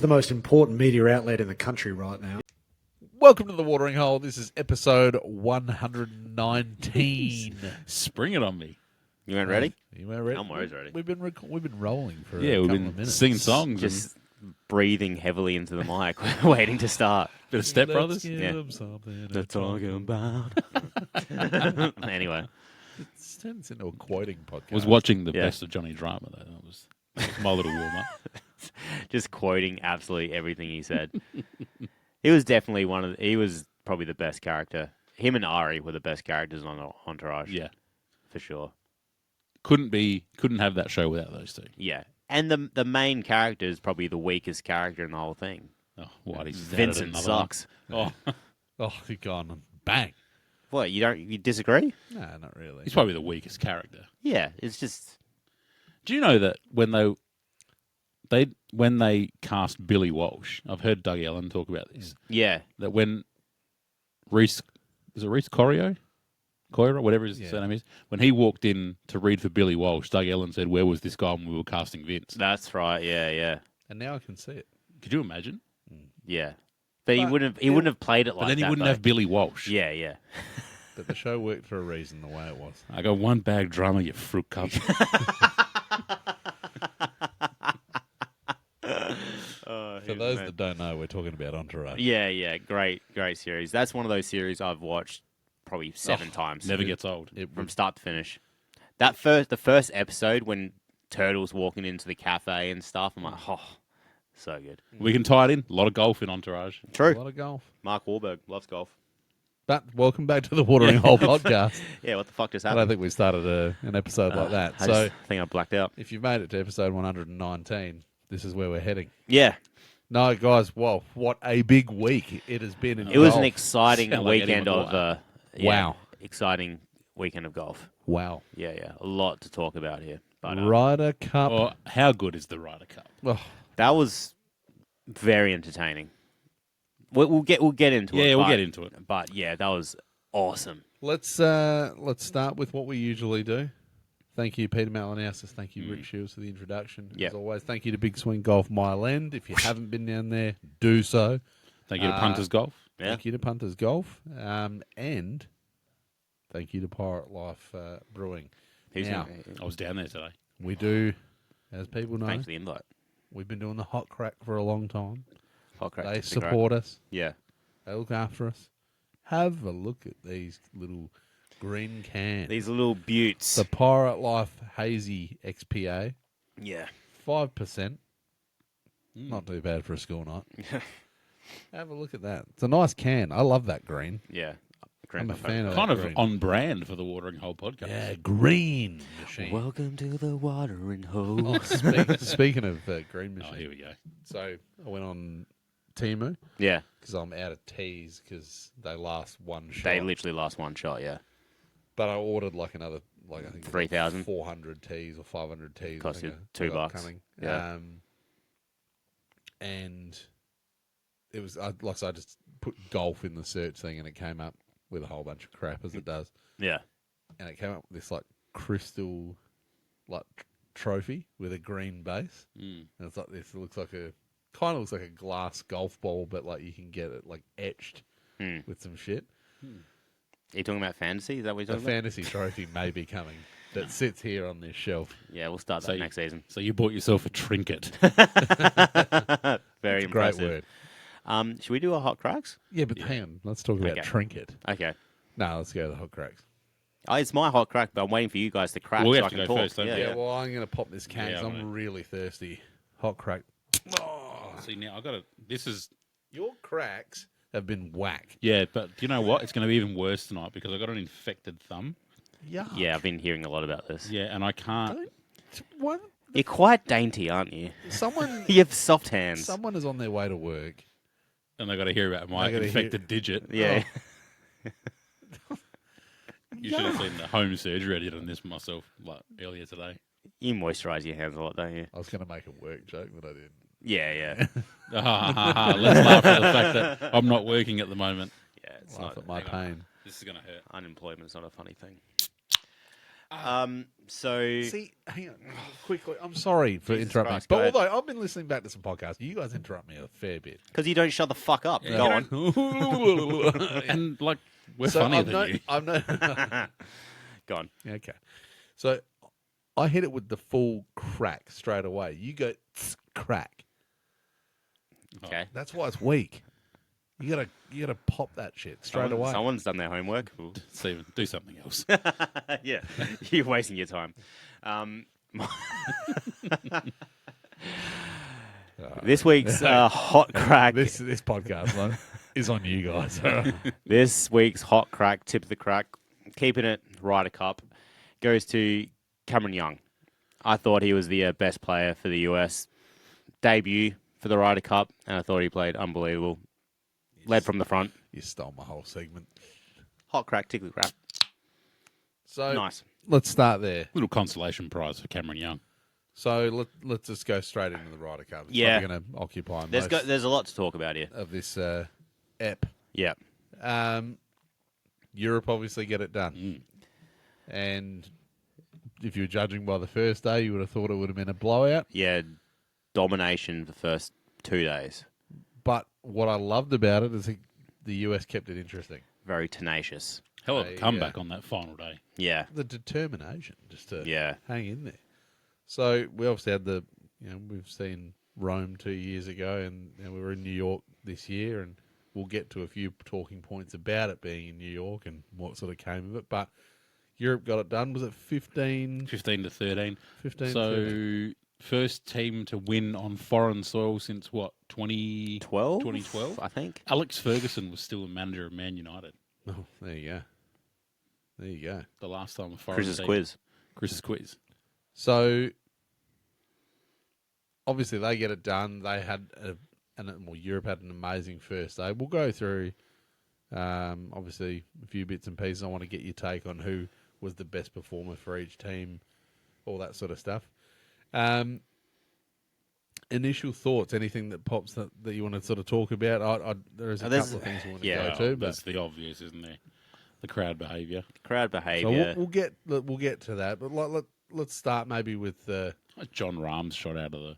The most important media outlet in the country right now. Welcome to The Watering Hole. This is episode 119. Spring it on me. You weren't ready? You weren't ready? I'm always ready. We've been rolling for Yeah, a we've couple been of minutes. singing songs. Just breathing heavily into the mic, waiting to start. Bit of Step Let's Brothers. give Yeah. them something To talk about. Anyway, It's turned into a quoting podcast. I was watching the Yeah. best of Johnny Drama, though. That was my little warm-up. just quoting absolutely everything he said. He was definitely he was probably the best character. Him and Ari were the best characters on Entourage. Yeah. For sure. Couldn't have that show without those two. Yeah. And the main character is probably the weakest character in the whole thing. Oh, Whitey's Vincent sucks. Oh, Oh, you're gone. Bang. What, you disagree? No, not really. he's probably the weakest character. Yeah, it's just... Do you know that when they cast Billy Walsh, I've heard Doug Ellen talk about this, Yeah. that when Reese Corio, whatever his surname is, when he walked in to read for Billy Walsh, Doug Ellen said, "Where was this guy when we were casting Vince?" That's right, yeah. And now I can see it. Could you imagine? Yeah. But he wouldn't have played it like that. But then he wouldn't though. have Billy Walsh. Yeah. But the show worked for a reason the way it was. I got one bag drama, you fruit cup. For those that don't know, we're talking about Entourage. Yeah. Great series. That's one of those series I've watched probably 7 times. Never gets old. From start to finish. The first episode when Turtle's walking into the cafe and stuff, I'm like, oh, so good. We can tie it in. A lot of golf in Entourage. A True. lot of golf. Mark Wahlberg loves golf. But welcome back to the Watering Hole podcast. Yeah, what the fuck just I don't happened? think we started an episode like that. I So just think I blacked out. if you've made it to episode 119, this is where we're heading. Yeah. No, guys, whoa, what a big week it has been in It was golf. an exciting Sound like weekend anyone of... Wow. Exciting weekend of golf. Wow. Yeah. A lot to talk about here. But Ryder Cup. Or how good is the Ryder Cup? Oh, that was very entertaining. We'll get into it. Yeah, we'll but- get into it. But yeah, that was awesome. let's start with what we usually do. Thank you, Peter Malinowskis. Thank you, Rick Shields, for the introduction. Yep. As always, thank you to Big Swing Golf Mile End. If you haven't been down there, do so. Thank you to Punters Golf. Yeah. Thank you to Punters Golf. And thank you to Pirate Life Brewing. Who's Now, I was down there today. we do, as people know, Thanks for the invite. we've been doing the hot crack for a long time. Hot crack. They Big crack. support us. Yeah. They look after us. Have a look at these little green cans. These little buttes. The Pirate Life Hazy XPA, Yeah. 5%. Not too bad for a school night. Have a look at that. It's a nice can. I love that green. Yeah. I'm a fan of Kind that of green. on brand for the Watering Hole podcast. Yeah, green machine. Welcome to the watering hole. Speaking of green Oh, machine, here we go. so I went on Temu Yeah. because I'm out of teas because they last one shot. They literally last one shot, yeah. But I ordered like another, like I think 3,000? 400 teas or 500 teas. Cost I think you I got $2. Coming. Yeah. And it was I just put golf in the search thing, and it came up with a whole bunch of crap as it does, Yeah. and it came up with this like crystal, like trophy with a green base, and it's like this. It looks like kind of looks like a glass golf ball, but like you can get it like etched with some shit. Are you talking about fantasy? Is that what you're A talking about? fantasy trophy may be coming that sits here on this shelf. Yeah, we'll start So that you- next season. So you bought yourself a trinket. Very It's a great impressive. word. Should we do our hot cracks? Yeah, but hang on. Let's talk about Okay. trinket. Okay. No, let's go to the hot cracks. Oh, it's my hot crack, but I'm waiting for you guys to crack Well, we so have I to can go talk. first, don't we? Yeah, well, I'm going to pop this can Yeah, 'cause I'm I'm gonna- really thirsty. Hot crack. Oh, See, now I got to. This is. your cracks have been whack. Yeah, but do you know what? It's going to be even worse tonight because I got an infected thumb. Yuck. Yeah, I've been hearing a lot about this. Yeah, and I can't. What? You're quite dainty, aren't you? Someone, You have soft hands. someone is on their way to work. And they got to hear about my They gotta infected digit. Yeah. You should have seen the home surgery I did on this myself like earlier today. You moisturize your hands a lot, don't you? I was going to make a work joke, but I didn't. Yeah. Let's laugh at the fact that I'm not working at the moment. Yeah, it's Laugh not at my hang on. pain. This is going to hurt. Unemployment's not a funny thing. So See, hang on, quickly. I'm sorry for Jesus interrupting, Christ, go but ahead. although I've been listening back to some podcasts, you guys interrupt me a fair bit. because you don't shut the fuck up. Yeah, Go you on. And like we're So funnier I've than no, you. I've no. Go on. Okay, so I hit it with the full crack straight away. You go crack. Okay. That's why it's weak. You gotta pop that shit straight away. Someone's done their homework. Steven, do something else. Yeah, you're wasting your time. This week's hot crack. This podcast man, is on you guys. This week's hot crack, tip of the crack, keeping it Ryder Cup, goes to Cameron Young. I thought he was the best player for the US debut for the Ryder Cup, and I thought he played unbelievable. Led from the front. You stole my whole segment. Hot crack, tickly crap. So Nice. let's start there. Little consolation prize for Cameron Young. So let's just go straight into the Ryder Cup. It's Yeah. probably going to occupy There's most there's a lot to talk about here. of this ep. Yeah. Europe obviously get it done. And if you were judging by the first day, you would have thought it would have been a blowout. Yeah, domination the first 2 days. But what I loved about it is the US kept it interesting. Very tenacious. Hell of a They, comeback on that final day. Yeah. The determination just to Yeah. hang in there. So we obviously had we've seen Rome 2 years ago, and we were in New York this year, and we'll get to a few talking points about it being in New York and what sort of came of it. But Europe got it done. Was it 15? 15 to 13. 15 So 13. first team to win on foreign soil since what, 12? 2012? I think. Alex Ferguson was still the manager of Man United. Oh, there you go. There you go. The last time a foreign Chris's team. quiz. Chris's quiz. So obviously they get it done. They had Europe had an amazing first day. We'll go through obviously a few bits and pieces. I want to get your take on who was the best performer for each team, all that sort of stuff. Initial thoughts, anything that pops that you want to sort of talk about? There is a couple of things we want to go to, but That's the obvious, isn't there? The crowd behaviour. Crowd so behaviour. we'll get to that. But let's start maybe with John Rahm's shot out of the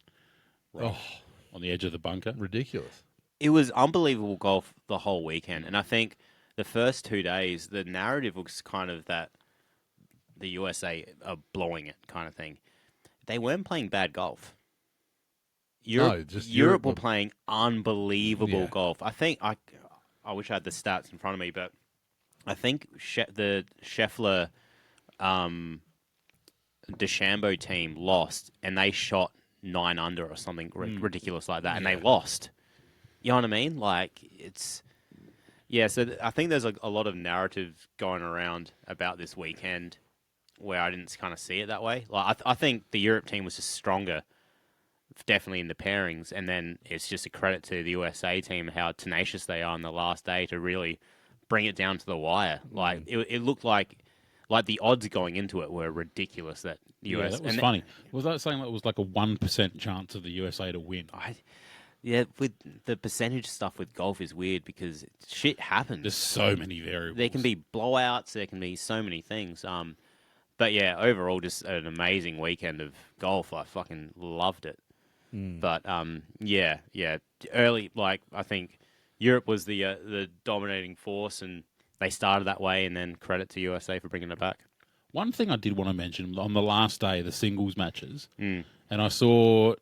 rough on the edge of the bunker. ridiculous. It was unbelievable golf the whole weekend. And I think the first 2 days, the narrative was kind of that the USA are blowing it kind of thing. They weren't playing bad golf. Europe were playing unbelievable golf. I think, I wish I had the stats in front of me, but I think the Scheffler DeChambeau team lost, and they shot 9 under or something ridiculous like that, and they lost. You know what I mean? Like, it's... Yeah, so I think there's a lot of narrative going around about this weekend where I didn't kind of see it that way. Like, I think the Europe team was just stronger, definitely in the pairings, and then it's just a credit to the USA team how tenacious they are on the last day to really bring it down to the wire. Like, it looked like the odds going into it were ridiculous that Yeah, US... that was funny. Was that saying that it was like a 1% chance of the USA to win? Yeah, with the percentage stuff with golf is weird because shit happens. There's so many variables. There can be blowouts. There can be so many things. But yeah, overall, just an amazing weekend of golf. I fucking loved it. But yeah, early. Like, I think Europe was the dominating force, and they started that way. And then credit to USA for bringing it back. One thing I did want to mention on the last day, the singles matches, and I saw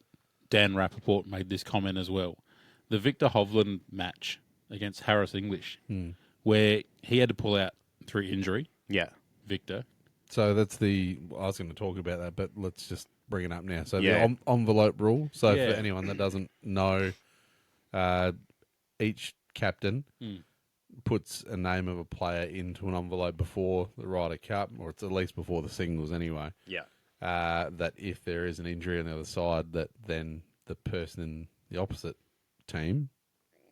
Dan Rappaport made this comment as well. The Victor Hovland match against Harris English, where he had to pull out through injury. Yeah. Victor. So that's I was going to talk about that, but let's just bring it up now. So Yeah. the envelope rule. So Yeah. for anyone that doesn't know, each captain puts a name of a player into an envelope before the Ryder Cup, or it's at least before the singles anyway. Yeah. That if there is an injury on the other side, that then the person in the opposite team,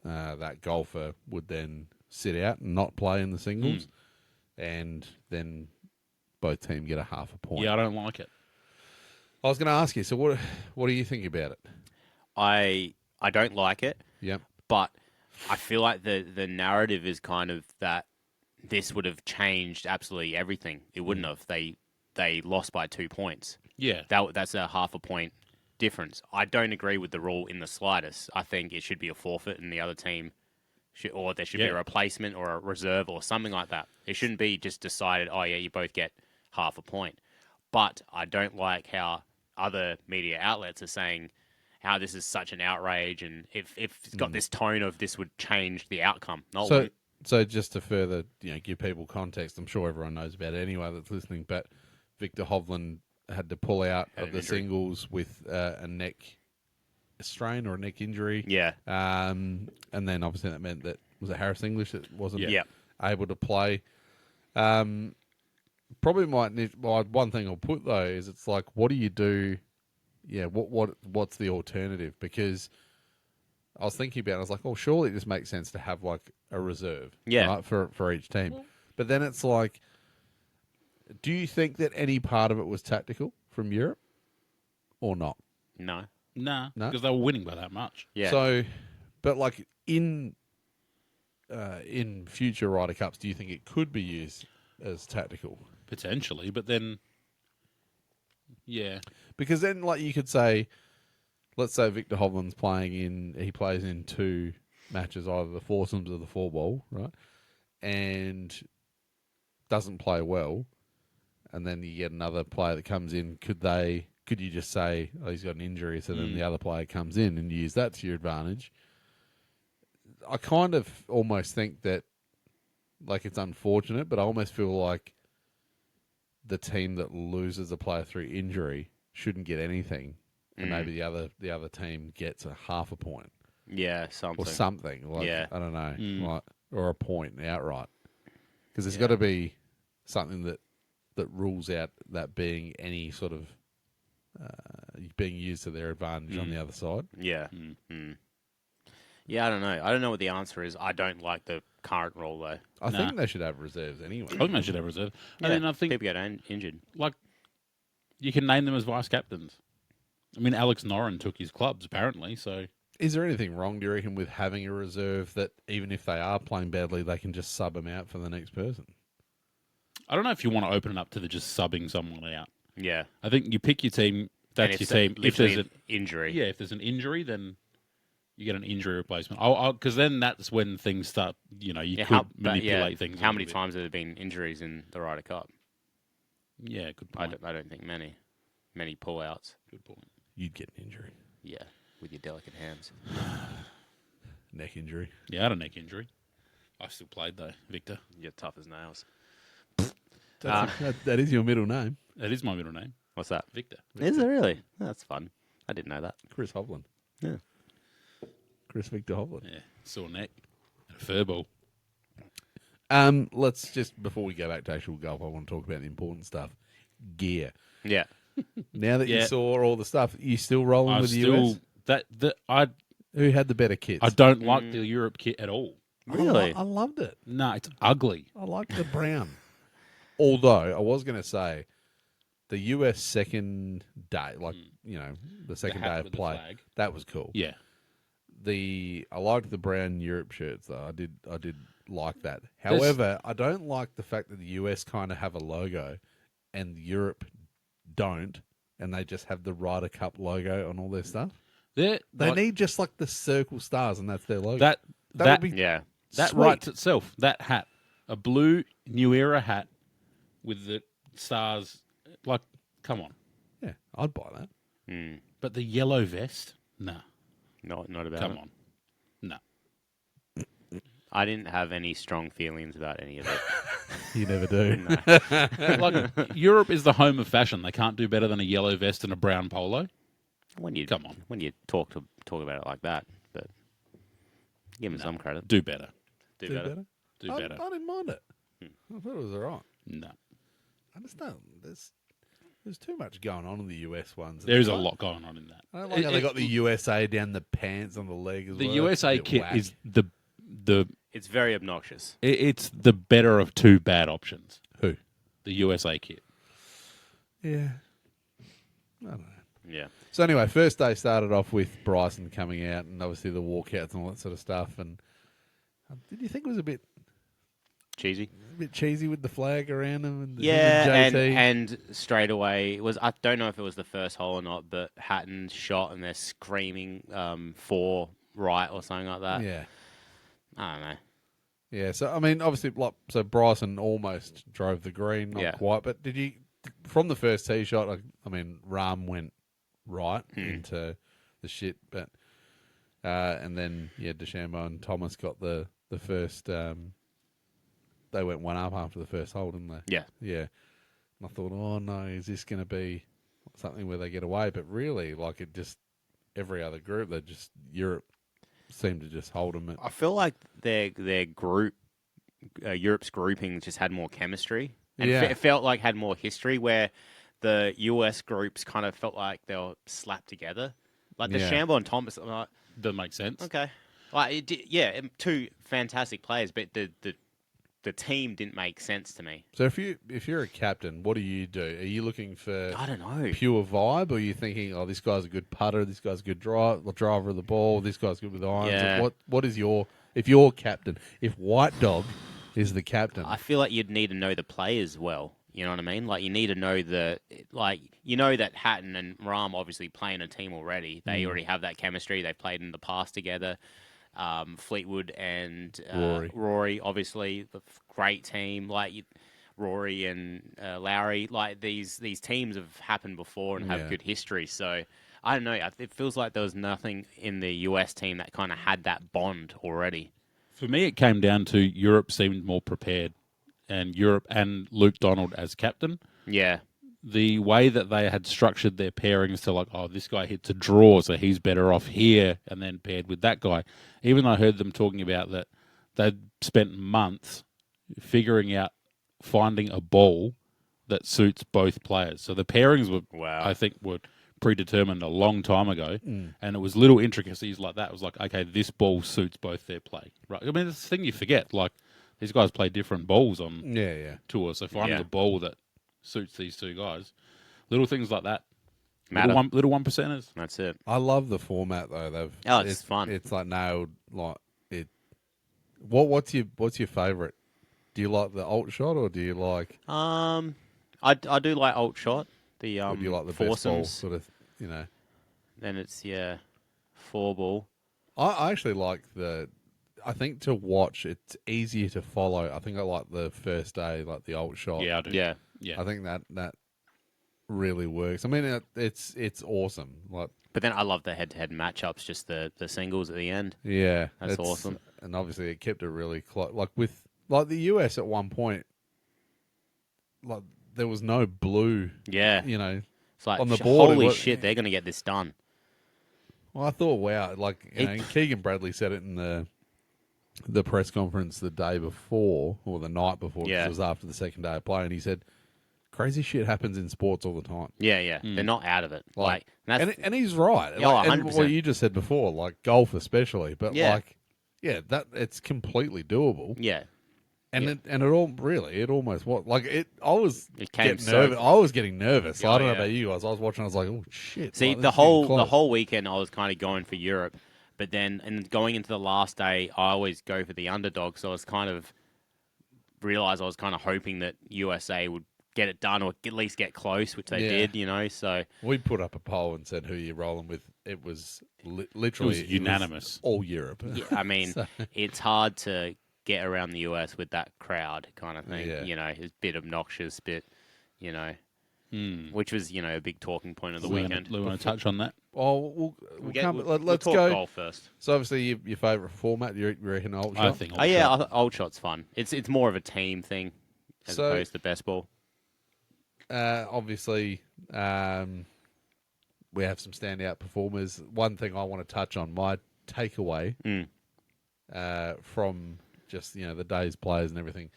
that golfer, would then sit out and not play in the singles, and then both teams get a half a point. Yeah, I don't like it. I was going to ask you, so what do you think about it? I don't like it. Yep. But I feel like the narrative is kind of that this would have changed absolutely everything. It wouldn't have. The they lost by 2 points. Yeah. That's a half a point difference. I don't agree with the rule in the slightest. I think it should be a forfeit, and the other team or there should be a replacement or a reserve or something like that. It shouldn't be just decided, oh, yeah, you both get half a point. But I don't like how other media outlets are saying how this is such an outrage, and if it's got this tone of this would change the outcome. So just to further give people context, I'm sure everyone knows about it anyway that's listening, but Victor Hovland had to pull out of the singles with a neck strain or a neck injury. Yeah. And then obviously that meant that, was it Harris English that wasn't able to play? Probably one thing I'll put though is it's like, what do you do? Yeah, what's the alternative? Because I was thinking about it, I was like, oh, surely it just makes sense to have like a reserve, right, for each team. But then it's like, do you think that any part of it was tactical from Europe or not? No. Nah, because they were winning by that much. Yeah. So, but like in future Ryder Cups, do you think it could be used as tactical? Potentially, but then, Because then, like, you could say, let's say Victor Hovland's he plays in 2 matches, either the foursomes or the 4-ball, right? And doesn't play well, and then you get another player that comes in. Could you just say, oh, he's got an injury, so then the other player comes in and you use that to your advantage? I kind of almost think that, like, it's unfortunate, but I almost feel like the team that loses a player through injury shouldn't get anything, and maybe the other team gets a half a point. Yeah, something. Or something. Like, I don't know. Like, or a point outright. Because there's got to be something that rules out that being any sort of being used to their advantage on the other side. Yeah. Yeah, I don't know. I don't know what the answer is. I don't like the current rule, though. I think they should have reserves anyway. I think they should have reserve. Yeah, And then I think people get injured. like you can name them as vice captains. I mean, Alex Noren took his clubs apparently, so. Is there anything wrong, do you reckon, with having a reserve that even if they are playing badly, they can just sub them out for the next person? I don't know if you want to open it up to just subbing someone out. Yeah. I think you pick your team. That's your team. If there's an injury, if there's an injury, then you get an injury replacement. Because then that's when things start. You could manipulate things. How many times have there been injuries in the Ryder Cup? Yeah, good point. I don't think many pullouts. Good point. You'd get an injury. Yeah, with your delicate hands. Neck injury. Yeah, I had a neck injury. I still played though, Victor. You're tough as nails. That is your middle name. That is my middle name. What's that? Victor. Is it really? That's fun. I didn't know that. Chris Hovland. Yeah. Chris Victor Hovland. Yeah, sore neck. And a fur ball. Let's just, before we go back to actual golf, I want to talk about the important stuff. Gear. Yeah. Now that you saw all the stuff, you still rolling with the US? Who had the better kits? I don't like the Europe kit at all. Really? I loved it. No, it's ugly. I liked the brown. Although, I was going to say, the US second day, the second day of play, that was cool. Yeah. I liked the brown Europe shirts though. I did like that. However, I don't like the fact that the US kind of have a logo and Europe don't, and they just have the Ryder Cup logo on all their stuff. They need just like the circle stars, and that's their logo. That would be yeah. That sweet. writes itself. That hat, a blue New Era hat with the stars. Like, come on. Yeah, I'd buy that. Mm. But the yellow vest, nah. Not about Come it. on. No. I didn't have any strong feelings about any of it. You never do. No. Like, Europe is the home of fashion. They can't do better than a yellow vest and a brown polo. Come on. When you talk about it like that, but give them some credit. Do better. Do better. Do better. I didn't mind it. I thought it was all right. No. I just don't. There's too much going on in the US ones. There's a lot going on in that. I don't like how they got the USA down the pants on the leg as well. The USA kit is the It's very obnoxious. it's the better of two bad options. Who? The USA kit. Yeah. I don't know. Yeah. So anyway, first day started off with Bryson coming out and obviously the walkouts and all that sort of stuff. And did you think it was a bit cheesy. A bit cheesy with the flag around him. And Yeah, him and JT. and straight away it was. I don't know if it was the first hole or not, but Hatton shot and they're screaming 4 right or something like that. Yeah. I don't know. Yeah, so I mean, obviously, so Bryson almost drove the green, not quite. But did you, from the first tee shot? I mean, Rahm went right into the shit, but and then DeChambeau and Thomas got the first. They went one up after the first hole, didn't they? Yeah, yeah. And I thought, oh no, is this going to be something where they get away? But really, like it just every other group, they just Europe seemed to just hold them. I feel like their group, Europe's grouping, just had more chemistry, and it felt like had more history. Where the US groups kind of felt like they were slapped together, like the DeChambeau and Thomas. I'm like, Doesn't make sense. okay, like two fantastic players, but the team didn't make sense to me. So if you're a captain, what do you do? Are you looking for I don't know pure vibe, or are you thinking, oh, this guy's a good putter, this guy's a good driver of the ball, this guy's good with irons? Yeah. What is if you're captain, if White Dog is the captain? I feel like you'd need to know the players well. You know what I mean? Like you need to know that Hatton and Rahm obviously play in a team already. They already have that chemistry. They've played in the past together. Fleetwood and Rory, obviously, the great team. Like Rory and Lowry, like these teams have happened before and have good history. So I don't know. It feels like there was nothing in the US team that kind of had that bond already. For me, it came down to Europe seemed more prepared, and Europe and Luke Donald as captain. Yeah. The way that they had structured their pairings to like, oh, this guy hits a draw, so he's better off here, and then paired with that guy. Even I heard them talking about that they'd spent months figuring out, finding a ball that suits both players. So the pairings I think, were predetermined a long time ago, and it was little intricacies like that. It was like, okay, this ball suits both their play. Right? I mean, it's the thing you forget. Like, these guys play different balls on tour, so finding a ball that suits these two guys. Little things like that. Matter. Little one percenters. That's it. I love the format though. It's fun. It's like nailed. Like it. What's your favourite? Do you like the alt shot or do you like? I do like alt shot. The Or do you like the foursomes. best ball sort of? You know. Then it's 4 ball. I actually like the. I think to watch, it's easier to follow. I think I like the first day, like the alt shot. Yeah, I do. Yeah. I think that really works. I mean, it's awesome. Like, But then I love the head-to-head matchups, just the singles at the end. yeah, That's awesome. And obviously, it kept it really close. Like the US at one point, like there was no blue. Yeah. You know, It's like, on the board. holy shit, they're going to get this done. Well, I thought, wow, like Keegan Bradley said it in the press conference the day before or the night before. 'Cause it was after the second day of play, and he said, "Crazy shit happens in sports all the time." Yeah. They're not out of it. And he's right. Yeah, Like, and 100%. what you just said before, like golf especially, but that it's completely doable. Yeah. And it almost was like it. I was It came getting nervous. I was getting nervous. I don't know about you guys. I was watching. I was like, oh shit. See, like, the this is getting whole close. weekend I was kind of going for Europe, but then and going into the last day, I always go for the underdog. So I was kind of realized I was kind of hoping that USA would get it done or at least get close, which they did. You know, so we put up a poll and said who you're rolling with. It was literally unanimous. all Europe. yeah, I mean, it's hard to get around the US with that crowd kind of thing. Yeah. You know, it's a bit obnoxious, which was a big talking point of the weekend. We want to touch on that. Oh, let's talk go. golf first. So obviously your favourite format, you reckon alt shot? I think. Old shot's fun. It's more of a team thing as opposed to best ball. Obviously, we have some standout performers. One thing I want to touch on, my takeaway from just the day's players and everything.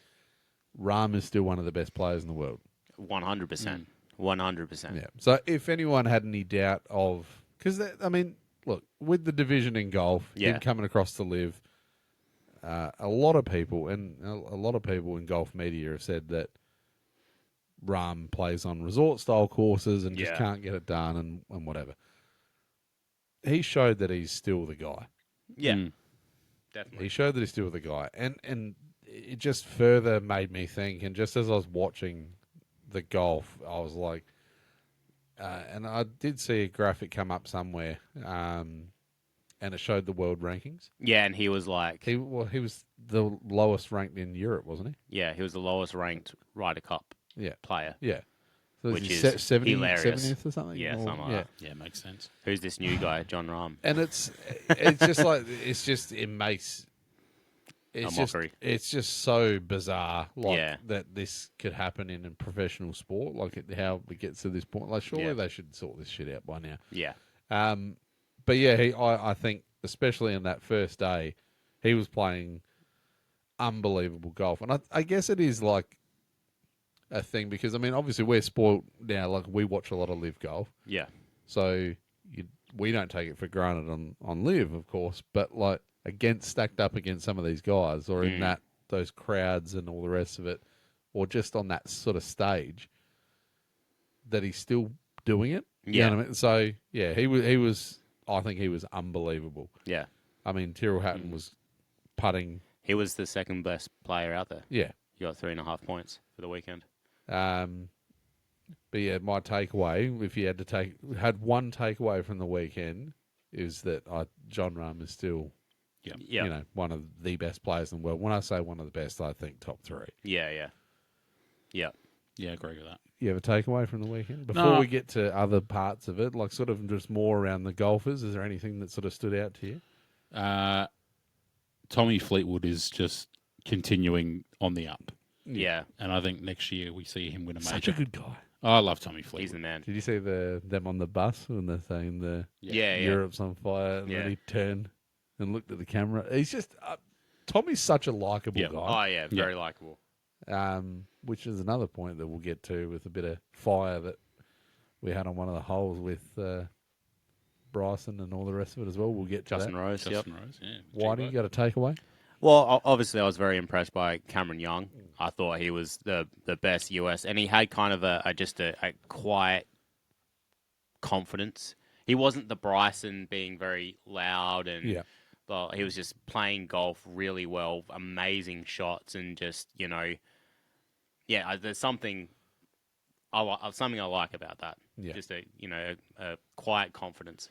Rahm is still one of the best players in the world. 100%. 100%. Yeah. So if anyone had any doubt of, because I mean, look, with the division in golf, him coming across to live, a lot of people in golf media have said that Rahm plays on resort style courses and just can't get it done and whatever. He showed that he's still the guy. Yeah. Definitely. He showed that he's still the guy. And it just further made me think, and just as I was watching the golf, I was like, and I did see a graphic come up somewhere, and it showed the world rankings. Yeah, and he was like, He was the lowest ranked in Europe, wasn't he? yeah, he was the lowest ranked Ryder Cup Yeah, player. yeah. So Which he is 70, hilarious. 70th or something. Yeah, Or- something like that. Yeah, makes sense. Who's this new guy, John Rahm? And it's just like it makes it's just mockery. it's just so bizarre, like Yeah. that this could happen in a professional sport, like how it gets to this point. Like surely Yeah. they should sort this shit out by now. Yeah. But yeah, I think especially in that first day, he was playing unbelievable golf, and I guess it is like a thing because I mean obviously we're spoiled now. Like we watch a lot of live golf. Yeah. So we don't take it for granted on live, of course, but like stacked up against some of these guys, or in those crowds and all the rest of it, or just on that sort of stage, that he's still doing it. You know what I mean? So yeah, he was. I think he was unbelievable. Yeah. I mean, Tyrrell Hatton was putting. He was the second best player out there. Yeah. He got 3.5 points for the weekend. But yeah, my takeaway, if you had one takeaway from the weekend, is that John Rahm is still, Yeah. one of the best players in the world. When I say one of the best, I think top three. Yeah. Yeah, I agree with that. You have a takeaway from the weekend? Before No. we get to other parts of it, like sort of just more around the golfers, is there anything that sort of stood out to you? Tommy Fleetwood is just continuing on the up. Yeah. And I think next year we see him win a major. Such a good guy. I love Tommy Fleetwood. He's the man. Did you see them on the bus when they're saying Yeah. Europe's on fire, and Yeah. then he turned and looked at the camera? He's just Tommy's such a likable Yeah. guy. Oh, yeah. Very likable. Which is another point that we'll get to with a bit of fire that we had on one of the holes with Bryson and all the rest of it as well. We'll get to Justin that. Rose. Yep. Justin Rose, yeah. Why do you got a takeaway? Well, obviously, I was very impressed by Cameron Young. I thought he was the best US, and he had kind of a quiet confidence. He wasn't the Bryson being very loud, and but he was just playing golf really well, amazing shots, and just there's something I like about that. Yeah. Just a quiet confidence.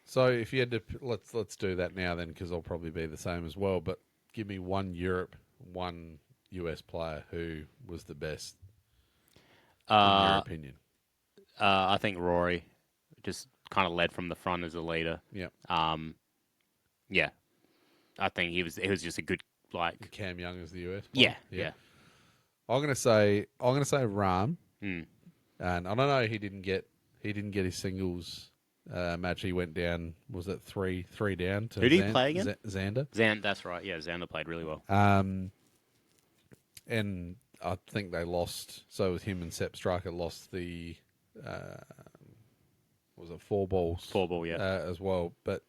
So if you had to, let's do that now then, because I'll probably be the same as well. But give me one Europe, one US player who was the best in your opinion. I think Rory just kind of led from the front as a leader. Yeah. Yeah. I think he was just a good Cam Young is the US player. Yeah. I'm gonna say Rahm. Mm. And I don't know. He didn't get his singles match. He went down. Was it three down? To Who did he play again? Xander. That's right. Yeah, Xander played really well. And I think they lost. So with him and Sepp Striker lost the was it 4 balls? 4 ball, yeah. As well. But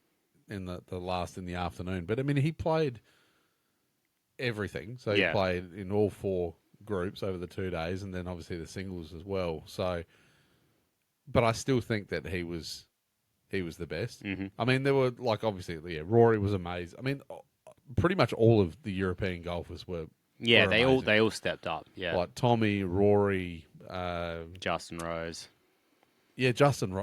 in the last in the afternoon. But I mean, he played everything. So he played in all 4 groups over the 2 days, and then obviously the singles as well. So, but I still think that he was the best. Mm-hmm. I mean, there were obviously, Rory was amazing. I mean, pretty much all of the European golfers were. Yeah, were they amazing. all stepped up. Yeah, like Tommy, Rory, Justin Rose. Yeah, Justin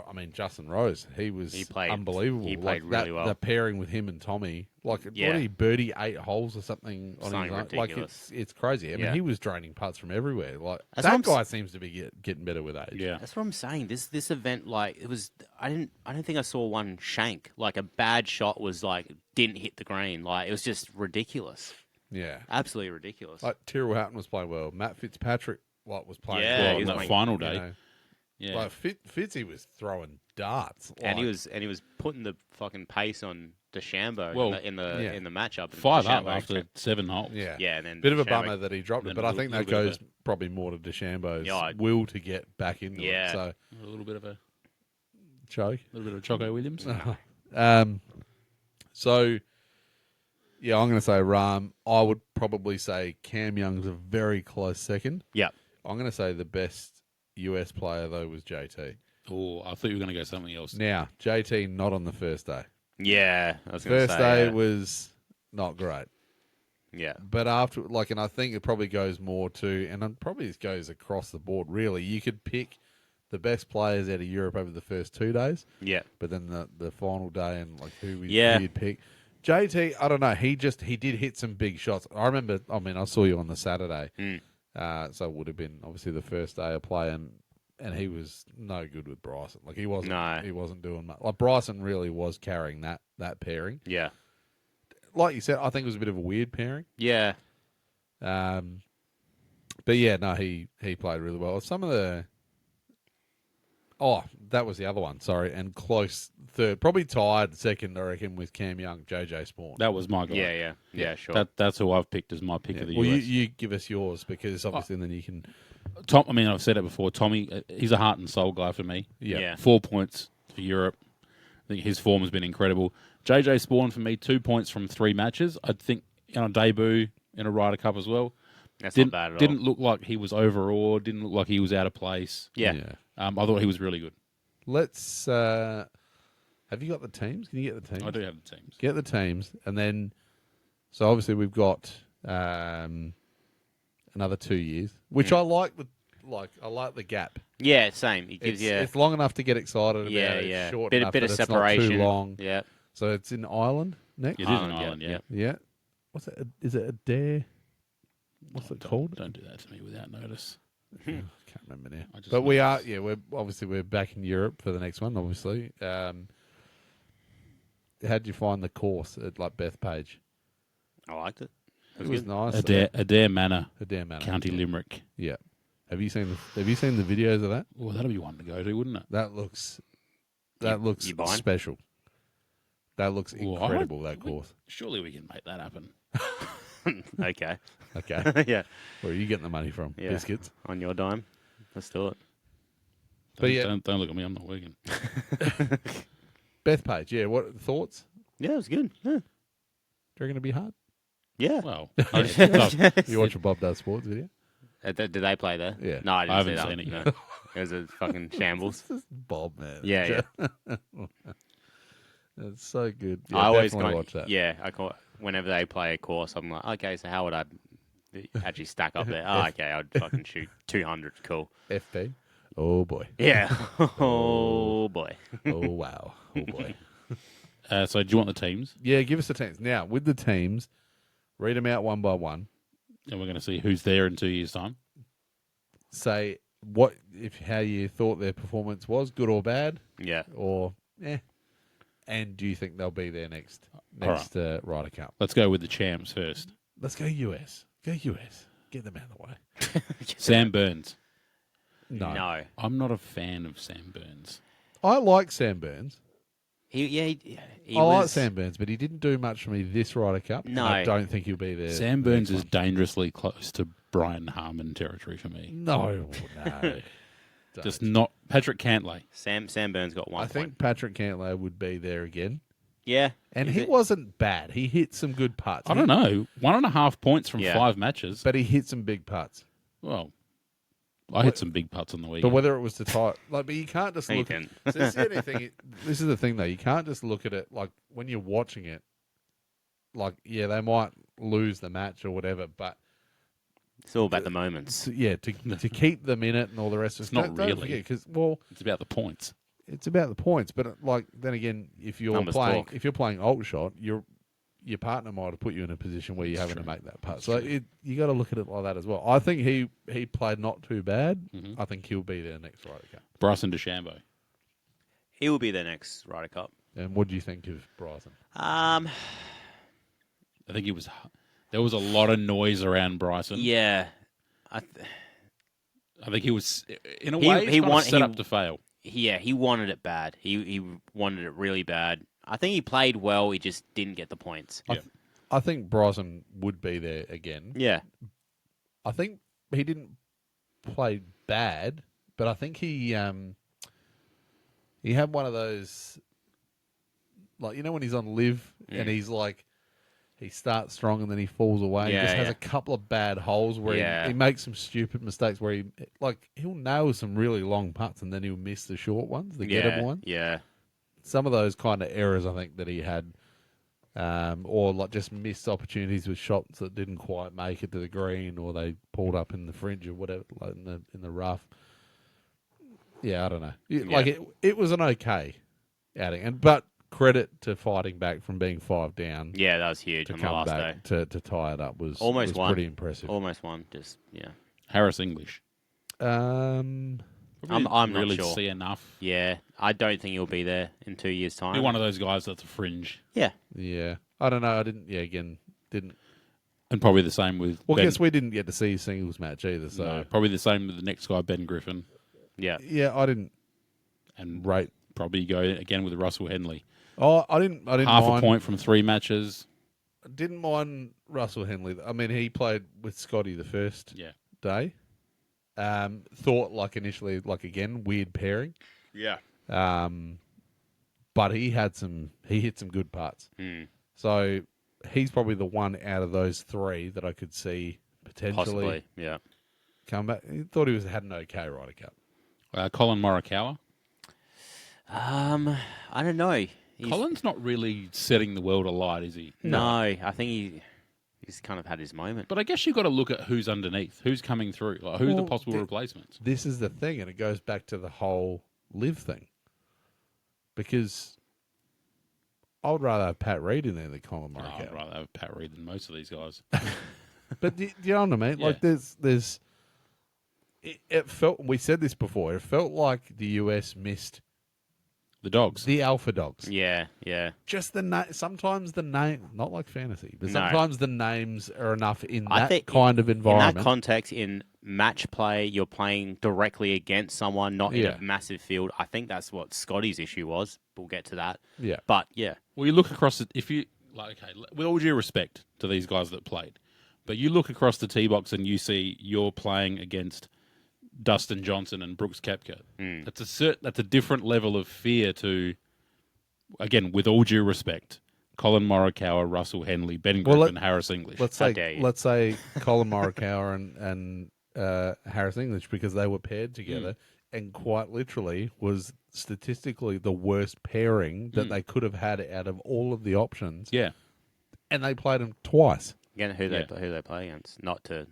Rose. He played unbelievable. He played really well. The pairing with him and Tommy, what did he birdie 8 holes or something on Something his own? ridiculous. It's crazy. I mean, he was draining putts from everywhere. That's That guy seems to be getting better with age. Yeah. That's what I'm saying. This event, it was. I don't think I saw one shank. A bad shot was didn't hit the green. It was just ridiculous. Yeah, Absolutely ridiculous. Tyrrell Hatton was playing well. Matt Fitzpatrick was playing Yeah, well he was on that playing- final day. Yeah. Fitzy was throwing darts, and he was putting the fucking pace on DeChambeau Well, in the matchup. And 5 up DeChambeau after kept- 7 holes. Yeah, and then bit of a DeChambeau- bummer that he dropped it, And but then I think that little bit goes probably more to DeChambeau's Yeah, will to get back into Yeah. it. So A little bit of choke. Choco Williams. So, yeah, I'm going to say Rahm. I would probably say Cam Young's a very close second. Yeah. I'm going to say the best US player, though, was JT. Oh, I thought you were going to go something else. Now, JT not on the first day. Yeah, I was going to First say. day yeah. was not great. Yeah. But after, like, and I think it probably goes more to, and it probably goes across the board, really. You could pick the best players out of Europe over the first 2 days, Yeah. but then the final day and, like, who Yeah. you'd pick. JT, I don't know. He did hit some big shots. I remember, I saw you on the Saturday. So it would have been, obviously, the first day of play, and he was no good with Bryson. Like, he wasn't doing much. Like, Bryson really was carrying that pairing. Yeah. Like you said, I think it was a bit of a weird pairing. Yeah. But yeah, no, he played really well. Some of the that was the other one. Sorry, and close third, probably tied second, I reckon, with Cam Young, JJ Spawn. That was my guy. Yeah, sure. That's who I've picked as my pick of the well, US. you give us yours because obviously then you can. Tom, I mean, I've said it before. Tommy, he's a heart and soul guy for me. Yeah. 4 points for Europe. I think his form has been incredible. JJ Spawn for me, 2 points from 3 matches. I think on a debut in a Ryder Cup as well. That's not bad at all. Didn't look like he was overawed. Didn't look like he was out of place. Yeah. I thought he was really good. Let's. Have you got the teams? Can you get the teams? I do have the teams. Get the teams, and then. So obviously we've got another 2 years, which I like. I like the gap. Yeah, same. It gives It's long enough to get excited about. Yeah, It's yeah. short Bit enough of that separation. It's not too long. Yeah. So it's in Ireland next. It is an Ireland, island, yeah. Yeah. What's it? Is it Adair? What's it called? Don't do that to me without notice. Can't remember now. I just But we know are. Yeah, we're back in Europe for the next one. Obviously. How'd you find the course at Bethpage? I liked it. It was nice. Adair Manor, Adair Manor, County Limerick. Yeah. Have you seen the videos of that? Well, that'll be one to go to, wouldn't it? That looks you buying? special. That looks Well, incredible. That course. Surely we can make that happen. Okay. Okay. Yeah. Where are you getting the money from? Yeah. Biscuits. On your dime. Let's do it. But yeah. Don't look at me. I'm not working. Bethpage. Yeah. What thoughts? Yeah, it was good. Yeah. Do you reckon it'd be hard? Yeah. Well, You watch a Bob Does Sports video? Did they play there? Yeah. No, I didn't haven't see that. seen it No. yet. It was a fucking shambles. This is Bob, man. Yeah, It's so good. Yeah, I always definitely watch that. Yeah, whenever they play a course, I'm like, okay, so how would I actually stack up there? Oh, okay, I'd fucking shoot 200. Cool. FP. Oh boy. Yeah. Oh boy. Oh wow. Oh boy. so do you want the teams? Yeah, give us the teams. Now, with the teams, read them out one by one. And we're going to see who's there in 2 years' time. Say how you thought their performance was, good or bad, Yeah. or and do you think they'll be there next Ryder Cup? Let's go with the champs first. Let's go US. Go US. Get them out of the way. Sam Burns. No. I'm not a fan of Sam Burns. I like Sam Burns. He I like Sam Burns, but he didn't do much for me this Ryder Cup. No. I don't think he'll be there. Sam Burns is dangerously close to Brian Harmon territory for me. No. Just not Patrick Cantlay. Sam Burns got 1 I point. think Patrick Cantlay would be there again. Yeah. And Is he it? wasn't bad. He hit some good putts. I don't know. 1.5 points from Yeah. 5 matches. But he hit some big putts. Well, I hit some big putts on the But weekend. whether it was to tie, but you can't just No, you look. didn't. So this is the thing, though. You can't just look at it like when you're watching it. Like, yeah, they might lose the match or whatever, but It's all about the moments. to keep them in it and all the rest of It's not really. because It's about the points. it's about the points. But then again, if you're Numbers playing talk. if you're playing alt shot, your partner might have put you in a position where you're having to make that putt. So you got to look at it like that as well. I think he played not too bad. Mm-hmm. I think he'll be there next Ryder Cup. Bryson DeChambeau. He will be the next Ryder Cup. And what do you think of Bryson? I think there was a lot of noise around Bryson. Yeah. I think he was, in a way, set up to fail. Yeah, he wanted it bad. He wanted it really bad. I think he played well. He just didn't get the points. Yeah. I think Bryson would be there again. Yeah. I think he didn't play bad, but I think he had one of those, like, you know, when he's on live and he's like, he starts strong and then he falls away. Yeah, he just has yeah. a couple of bad holes where he makes some stupid mistakes where he'll nail some really long putts and then he'll miss the short ones, the gettable ones. Yeah. Some of those kind of errors I think that he had. or like just missed opportunities with shots that didn't quite make it to the green, or they pulled up in the fringe or whatever, like in the rough. Yeah, I don't know. Like it was an okay outing, but credit to fighting back from being 5 down. Yeah, that was huge To on the come last back day. to tie it up was Almost won. pretty impressive. Almost won. Just yeah. Harris English. Um, Probably I'm didn't really not sure. see enough. Yeah, I don't think he'll be there in 2 years' time. Be one of those guys that's a fringe. Yeah. yeah, I don't know. I didn't. Yeah, again, didn't. And probably the same with Well, I Ben. guess we didn't get to see a singles match either. So No, probably the same with the next guy, Ben Griffin. Yeah. yeah, I didn't And rate. probably go again with Russell Henley. Oh, I didn't Half mind, a point from 3 matches. Didn't mind Russell Henley. I mean, he played with Scotty the first Yeah. day. Thought like initially, like again, weird pairing. Yeah. But he hit some good putts. So he's probably the one out of those 3 that I could see potentially Possibly. Yeah. come back. He thought he had an okay Ryder Cup. Colin Morikawa. I don't know. Colin's not really setting the world alight, is he? No, I think he's kind of had his moment. But I guess you've got to look at who's underneath, who's coming through, like who's the Well, possible replacements. This is the thing, and it goes back to the whole live thing. Because I would rather have Pat Reed in there than Colin Oh, Morikawa. I'd rather have Pat Reed than most of these guys. But do you know what I mean? Yeah. Like, there's. It felt. We said this before. It felt like the US missed The dogs. the alpha dogs. Yeah, yeah. Just the sometimes the name, not like fantasy, but No. sometimes the names are enough in I that think kind of In environment. that context, in match play, you're playing directly against someone, not in Yeah. a massive field. I think that's what Scotty's issue was. We'll get to that. Yeah. But yeah, Well, you look across it. If you like, okay, with all due respect to these guys that played, but you look across the tee box and you see you're playing against Dustin Johnson and Brooks Koepka. That's a different level of fear to. Again, with all due respect, Colin Morikawa, Russell Henley, Ben Griffin, Harris English. Let's How dare say you. Colin Morikawa and Harris English, because they were paired together, and quite literally was statistically the worst pairing that they could have had out of all of the options. Yeah. And they played them twice. again, who Yeah. they play against, not to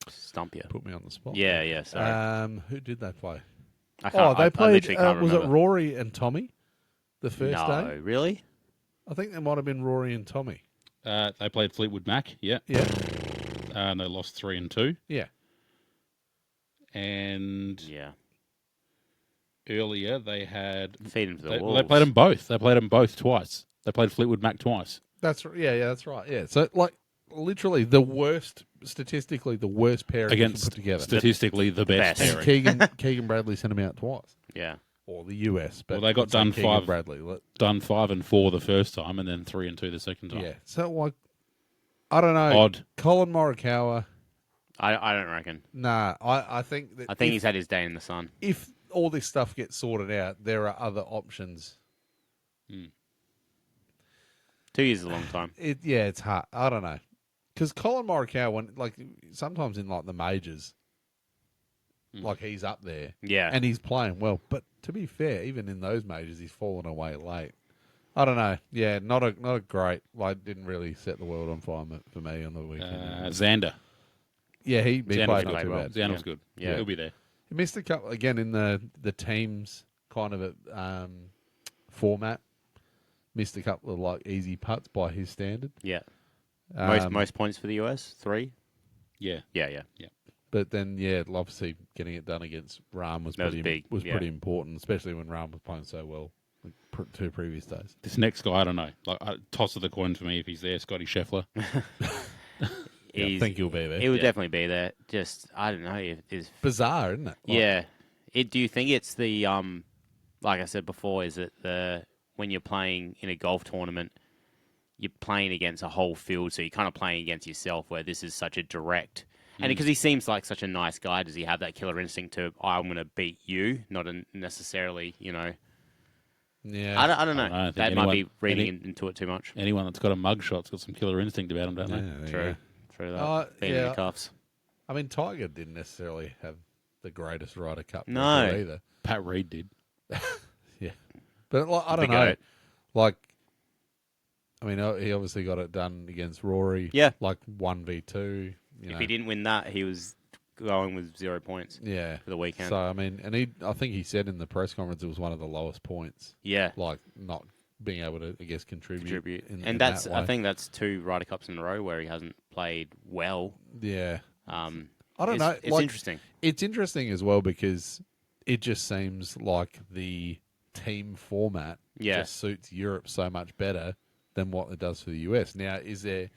stump you. Put me on the spot. Yeah, yeah. Sorry, Who did they play? I can't, They I played. literally can't Was it remember. Rory and Tommy? The first No, day. really? I think it might have been Rory and Tommy. They played Fleetwood Mac. Yeah. Yeah. And they lost 3-2. Yeah. And Yeah. earlier they had. Feed him to the They wolves. played them both. They played them both twice. They played Fleetwood Mac twice. That's right. Yeah. So like literally the worst, statistically the worst pairing you can Against put together. statistically the best best. pairing. And Keegan Bradley sent him out twice, Yeah. or the US. But Well, they got let's say done Keegan 5 Bradley. Done 5 and 4 the first time, and then 3 and 2 the second time. Yeah. So like, I don't know. Odd. Colin Morikawa. I don't reckon. Nah. I think that I think he's had his day in the sun. if all this stuff gets sorted out, there are other options. 2 years is a long time. It's hard. I don't know, because Colin Morikawa, when like sometimes in like the majors, like he's up there, Yeah. and he's playing well. But to be fair, even in those majors, he's fallen away late. I don't know. Yeah, not a great. Like, didn't really set the world on fire for me on the weekend. Xander. Yeah, he Xander played was not too well. bad. Xander was good. Yeah. He'll be there. He missed a couple again in the teams kind of format. Missed a couple of like easy putts by his standard. Yeah. Um, Most points for the US? 3? Yeah. Yeah. But then, yeah, obviously getting it done against Rahm was That was pretty big, yeah. pretty important, especially when Rahm was playing so well the 2 previous days. This next guy, I don't know. Like, toss of the coin for me if he's there. Scotty Scheffler. I think he'll be there. He would definitely be there. Just, I don't know. If Bizarre, isn't it? Like, yeah. Do you think it's the, like I said before, is it when you're playing in a golf tournament, you're playing against a whole field, so you're kind of playing against yourself, where this is such a direct. And because he seems like such a nice guy, does he have that killer instinct to, I'm going to beat you, not necessarily, Yeah. I don't know. I don't think That might be anyone- reading into it too much. Anyone that's got a mugshot's got some killer instinct about him, don't they? there you True. go. True that. Beating the cuffs. I mean, Tiger didn't necessarily have the greatest Ryder Cup No. record either. Pat Reed did. Yeah. But like, I don't Big know. goat. Like, I mean, he obviously got it done against Rory. Yeah. Like 1v2. If he didn't win that, he was going with 0 points Yeah. for the weekend. So, I mean, and I think he said in the press conference it was one of the lowest points. Yeah. Like, not being able to, I guess, contribute. And that's I think that's 2 Ryder Cups in a row where he hasn't played well. Yeah. I don't know. It's interesting. It's interesting as well because it just seems like the team format just suits Europe so much better than what it does for the US. Now, is there...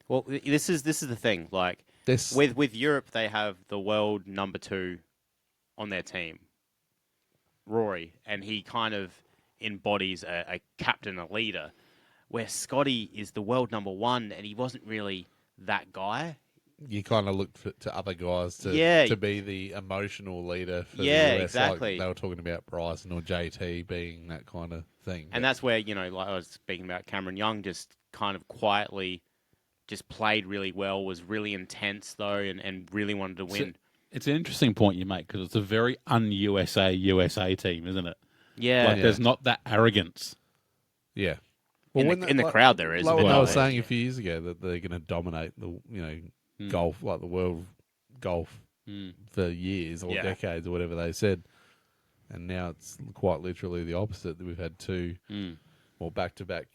Well, this is the thing. Like with Europe, they have the world number 2 on their team, Rory, and he kind of embodies a captain, a leader. Where Scotty is the world number 1, and he wasn't really that guy. You kind of looked to other guys to be the emotional leader for the US. Exactly. Like they were talking about Bryson or JT being that kind of thing. And that's where, like I was speaking about, Cameron Young just kind of quietly just played really well, was really intense, though, and really wanted to win. It's an interesting point you make, because it's a very un-USA team, isn't it? Yeah. Like, there's not that arrogance. Yeah. In the crowd there is. Like but what I no, was saying a few years ago, that they're going to dominate the golf, like the world golf for years or decades or whatever they said. And now it's quite literally the opposite. We've had 2 or back-to-back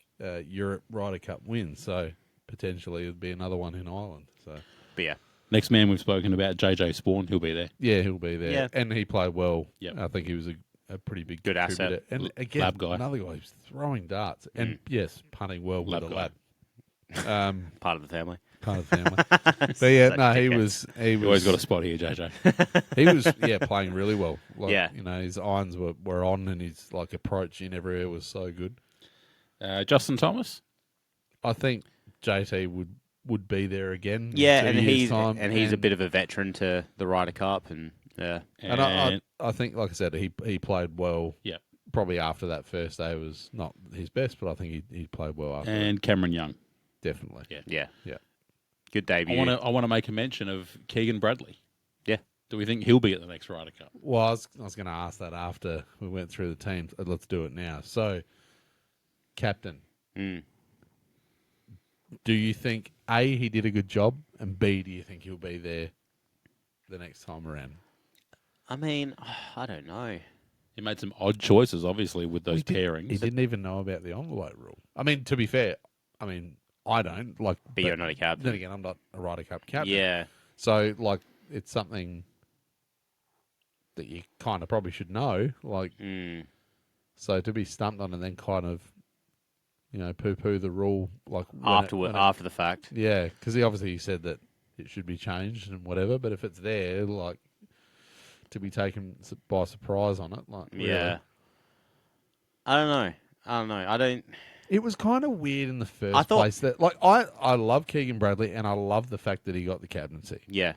Europe Ryder Cup wins, so potentially it'd be another one in Ireland. So, but yeah. Next man we've spoken about, JJ Spawn, he'll be there. Yeah, he'll be there. Yeah. And he played well. Yep. I think he was a pretty big Good contributor. asset. And again, Lab guy. another guy who's throwing darts. And yes, punting well with Lab a guy. lad. Part of the family. Part of the family. But yeah, Such no, a he dickhead. was You always got a spot here, JJ. he was playing really well. Like, Yeah. his irons were on, and his like approach in everywhere was so good. Justin Thomas? I think JT would be there again. Yeah, in 2 and years' time, he's a bit of a veteran to the Ryder Cup, and yeah. And I think, like I said, he played well. Yeah. Probably after that first day was not his best, but I think he played well after. And Cameron Young. Definitely. Yeah. Yeah. Good debut. I want to make a mention of Keegan Bradley. Yeah. Do we think he'll be at the next Ryder Cup? Well, I was going to ask that after we went through the teams. Let's do it now. So, captain. Do you think, A, he did a good job, and B, do you think he'll be there the next time around? I mean, I don't know. He made some odd choices, obviously, with those pairings. He didn't even know about the envelope rule. I mean, to be fair, I don't. But you're not a captain. Then again, I'm not a Ryder Cup captain. Yeah. So, it's something that you kind of probably should know. So to be stumped on and then kind of, poo-poo the rule, after the fact. Yeah, because he obviously said that it should be changed and whatever, but if it's there, to be taken by surprise on it, really. Yeah. I don't know. It was kind of weird in the first place that, I love Keegan Bradley and I love the fact that he got the captaincy. Yeah.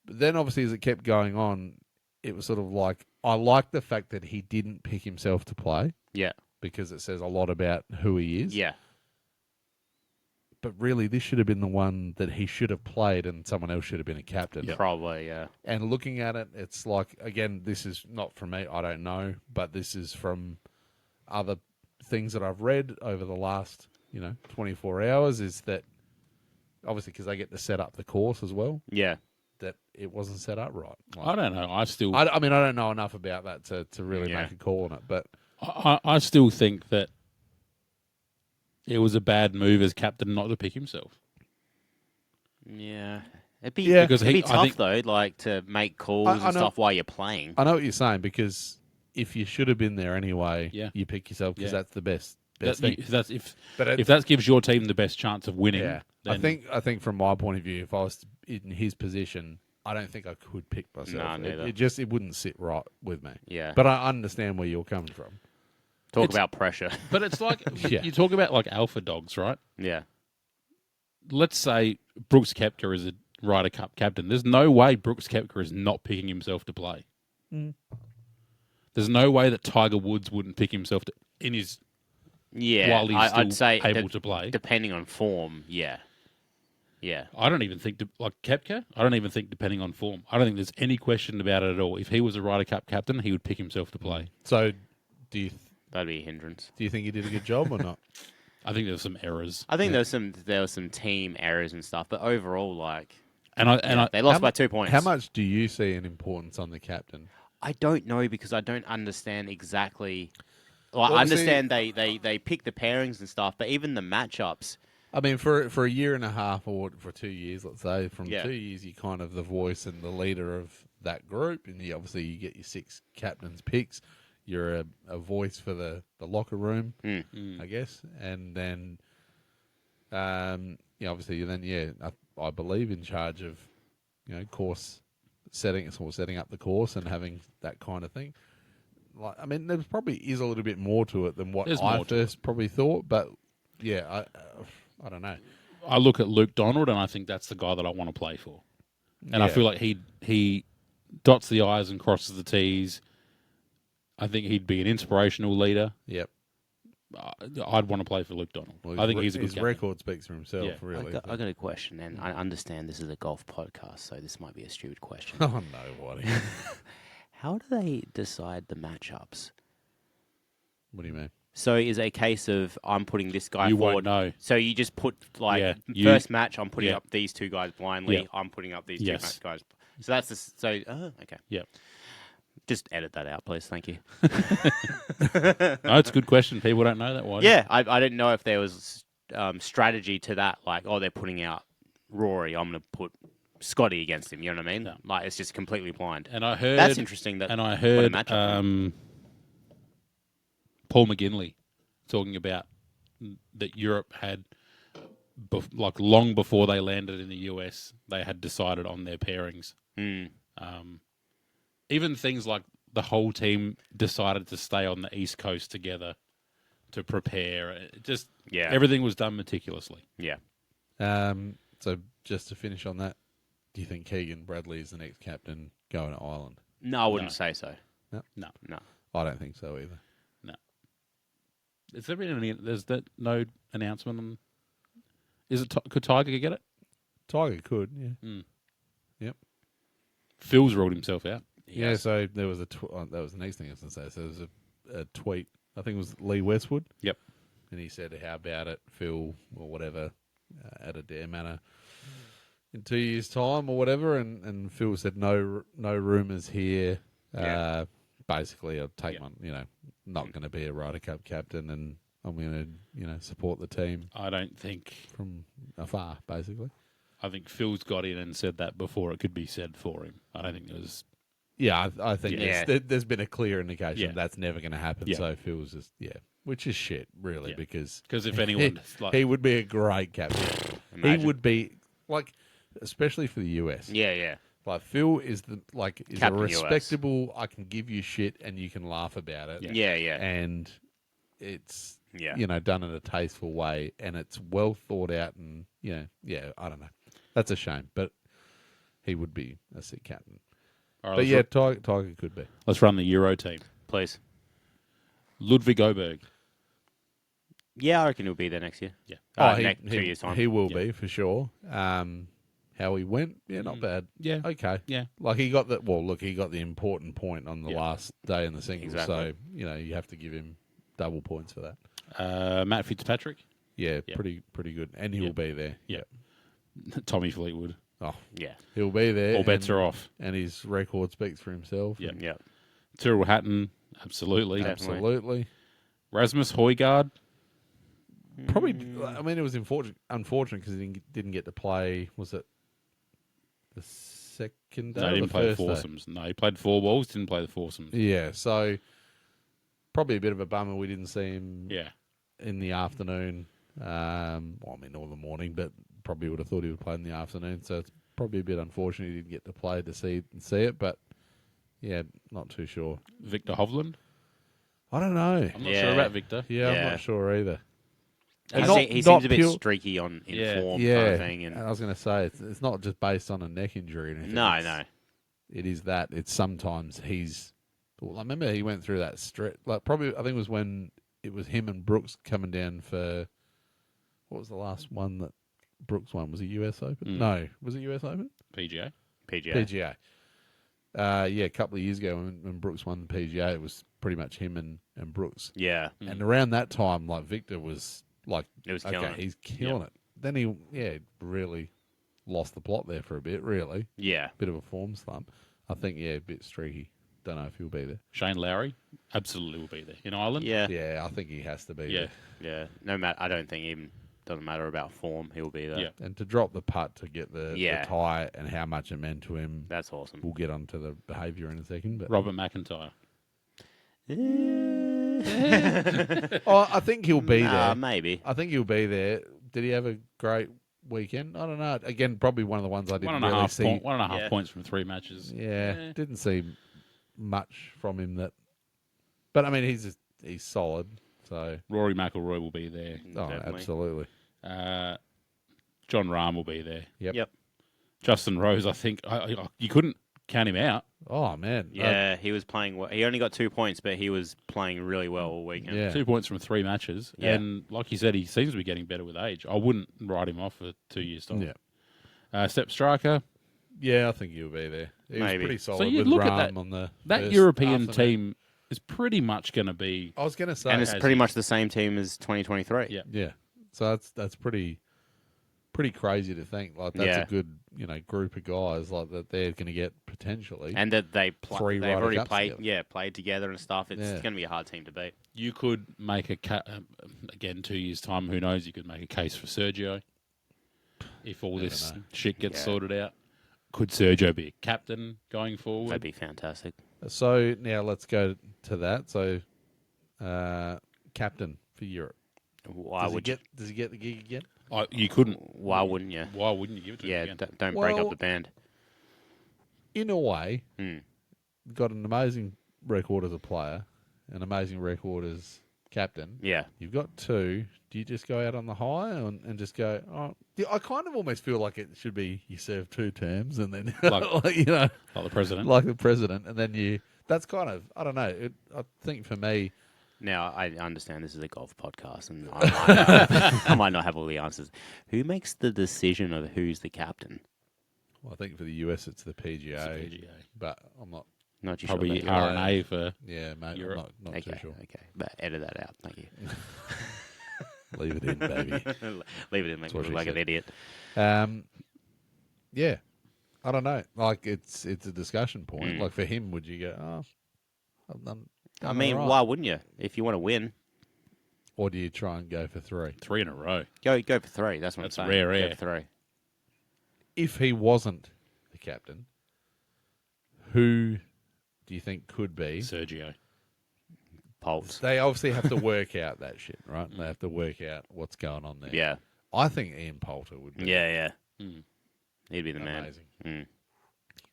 But then obviously as it kept going on, it was sort of I like the fact that he didn't pick himself to play. Yeah. Because it says a lot about who he is. Yeah. But really, this should have been the one that he should have played and someone else should have been a captain. Yeah. Probably, yeah. And looking at it, it's again, this is not from me, I don't know, but this is from other things that I've read over the last, 24 hours, is that obviously because they get to set up the course as well. Yeah. That it wasn't set up right. I don't know. I don't know enough about that to really make a call on it, but I still think that it was a bad move as captain not to pick himself. Yeah. It'd be tough, though, to make calls and stuff while you're playing. I know what you're saying, because if you should have been there anyway, you pick yourself because that's the best thing. If that gives your team the best chance of winning, then I think from my point of view, if I was in his position, I don't think I could pick myself. No, neither. It wouldn't sit right with me. Yeah. But I understand where you're coming from. Talk about pressure. But it's like you talk about alpha dogs, right? Yeah. Let's say Brooks Koepka is a Ryder Cup captain. There's no way Brooks Koepka is not picking himself to play. There's no way that Tiger Woods wouldn't pick himself while he's I'd say able to play. Depending on form, yeah. Yeah. I don't even think, Koepka, I don't even think depending on form. I don't think there's any question about it at all. If he was a Ryder Cup captain, he would pick himself to play. So do you That'd be a hindrance. Do you think he did a good job or not? I think there's some errors. I think there was some team errors and stuff, but overall, like, They they lost by 2 points. How much do you see an importance on the captain? I don't know because I don't understand exactly. Like, Well, I understand they pick the pairings and stuff, but even the matchups. I mean, for a year and a half or for 2 years, let's say, from Yeah. 2 years, you're kind of the voice and the leader of that group, and obviously you get your 6 captains picks. You're a voice for the locker room, I guess, and then, obviously then I believe in charge of, course setting up the course and having that kind of thing. Like, I mean, there probably is a little bit more to it than what I first probably thought, but yeah, I don't know. I look at Luke Donald, and I think that's the guy that I want to play for. And I feel like he dots the I's and crosses the T's. I think he'd be an inspirational leader. Yep. I'd want to play for Luke Donald. Well, I think he's a good his captain. record speaks for himself, Yeah. really. I got a question, and I understand this is a golf podcast, so this might be a stupid question. Oh, no, Waddy. How do they decide the matchups? What do you mean? So is it a case of I'm putting this guy You forward? won't know. So you just put first match, I'm putting up these 2 guys blindly. Yeah. I'm putting up these 2 Yes. guys. So that's okay. Yeah. Just edit that out, please. Thank you. No, it's a good question. People don't know that one. Yeah, I didn't know if there was strategy to that. Like, they're putting out Rory. I'm going to put Scotty against him. You know what I mean? No. Like, it's just completely blind. And I heard That's interesting. I heard what a matchup Paul McGinley talking about that Europe had, long before they landed in the US, they had decided on their pairings. Even things like the whole team decided to stay on the East Coast together to prepare. Everything was done meticulously. Yeah. So just to finish on that, do you think Keegan Bradley is the next captain going to Ireland? No, I wouldn't say so. No. I don't think so either. No. Has there been any? There's no announcement on. Is it? Could Tiger get it? Tiger could, yeah. Yep. Phil's ruled himself out. Yeah, so there was that was the next thing I was going to say. So there was a tweet, I think it was Lee Westwood. Yep. And he said, how about it, Phil, or whatever, at a Dare Manor in 2 years' time or whatever. And Phil said, no rumours here. Basically, I'll take not going to be a Ryder Cup captain, and I'm going to, support the team. I don't think from afar, basically. I think Phil's got in and said that before it could be said for him. I don't think there was. Yeah, I think there's been a clear indication that's never going to happen. Yeah. So Phil's just which is shit, really, because if anyone, he would be a great captain. Imagine. He would be especially for the US. Yeah. Like Phil is Captain a respectable. I can give you shit and you can laugh about it. Yeah. And it's Yeah. Done in a tasteful way, and it's well thought out. And I don't know. That's a shame, but he would be a sick captain. All right, But Tiger could be. let's run the Euro team. Please. Ludwig Oberg. Yeah, I reckon he'll be there next year. Yeah. 2 years' time. He will be for sure. How he went, not bad. Yeah. Okay. Yeah. Like he got the important point on the last day in the singles. Exactly. So, you have to give him double points for that. Matt Fitzpatrick. Yeah, Yeah. pretty good. And he will be there. Yeah. Tommy Fleetwood. Oh, Yeah. he'll be there. All bets are off. And his record speaks for himself. Yeah. Yeah. Tyrrell Hatton. Absolutely. Absolutely. Rasmus Højgaard. Probably, I mean, it was unfortunate because he didn't get to play, was it the second day? No, or he didn't the play the first day? foursomes. No, he played four balls, didn't play the foursomes. Yeah, so probably a bit of a bummer we didn't see him Yeah. in the afternoon. Or the morning, but probably would have thought he would play in the afternoon. So it's probably a bit unfortunate he didn't get to play to see it. But yeah, not too sure. Victor Hovland. I don't know. I'm not sure about Victor. Yeah, I'm Yeah. not sure either. He Not- seems not a bit pure- streaky in Yeah. form kind Yeah, of thing. and And I was going to say it's not just based on a neck injury or anything. no. It is that. It's sometimes he's. Well, I remember he went through that stretch. Probably I think it was when it was him and Brooks coming down for. What was the last one that Brooks won? Was it US Open? No, was it US Open? PGA. PGA. PGA. A couple of years ago when Brooks won the PGA, it was pretty much him and Brooks. Yeah. And around that time, like Victor was like, It was killing it. he's killing it. Then he really lost the plot there for a bit. Really, Yeah. bit of a form slump. I think a bit streaky. Don't know if he'll be there. Shane Lowry absolutely will be there in Ireland. Yeah. Yeah, I think he has to be Yeah. there. Yeah. No matter. I don't think even doesn't matter about form. He'll be there. Yeah. And to drop the putt to get the Yeah. tie and how much it meant to him. That's awesome. We'll get onto the behaviour in a second. But Robert McIntyre. I think he'll be there. Maybe. I think he'll be there. Did he have a great weekend? I don't know. Again, probably one of the ones I didn't really see. 1.5 Yeah. points from 3 matches. Yeah, didn't see much from him that. But I mean, he's solid. So Rory McIlroy will be there. Definitely. absolutely. John Rahm will be there. Yep. Justin Rose, I think you couldn't count him out. Oh man. Yeah, he was playing well. He only got 2 points, but he was playing really well all weekend. Yeah. 2 points from 3 matches. Yeah. And like you said, he seems to be getting better with age. I wouldn't write him off for 2 years' time. Yeah. Step striker, Yeah, I think he'll be there. He was Maybe. pretty So solid you with look at Rahm that- on the that first European afternoon. team is pretty much going to be. I was going to say. And it's As pretty he- much the same team as 2023. Yeah. Yeah. So that's pretty crazy to think. Like that's Yeah. a good group of guys like that they're going to get potentially. And that they've Three they've Ryder already Cups played, together. played together and stuff. It's Yeah. going to be a hard team to beat. You could make again 2 years' time. Who knows? You could make a case for Sergio if all Never this know. shit gets Yeah. sorted out. Could Sergio be a captain going That'd forward? be fantastic. So now let's go to that. So captain for Europe. Why Does would he get the gig again? You couldn't. Why wouldn't you? Why wouldn't you give it to Yeah, him again? don't break up Well- the band. In a way, Hmm. got an amazing record as a player, an amazing record as captain. Yeah. You've got two. Do you just go out on the high and just go? Oh, yeah, I kind of almost feel like it should be you serve 2 terms and then Like- like Like the president. like the president, and then you. That's kind of I don't know. I think for me, Now, I understand this is a golf podcast, and I might not have all the answers. Who makes the decision of who's the captain? I think for the US it's the PGA, It's the PGA. but I'm not. Not too Probably sure. about R&A for. Yeah, mate, Europe. I'm not that. too Okay, sure. okay. But edit that out. Thank you. Leave it in, baby. Leave it in, make That's what me look she like an said. idiot. Yeah, I don't know. Like it's a discussion point. Mm. Like for him, would you go? Oh, I've done I mean, all right." why wouldn't you? If you want to win, Or do you try and go for 3? 3 in a row. go for 3. That's what That's I'm saying. rare Go air. for 3. If he wasn't the captain, who do you think could be? Sergio. Pulse. They obviously have to work out that shit, right? They have to work out what's going on there. Yeah. I think Ian Poulter would be Yeah. Mm. He'd be the man. amazing. Mm.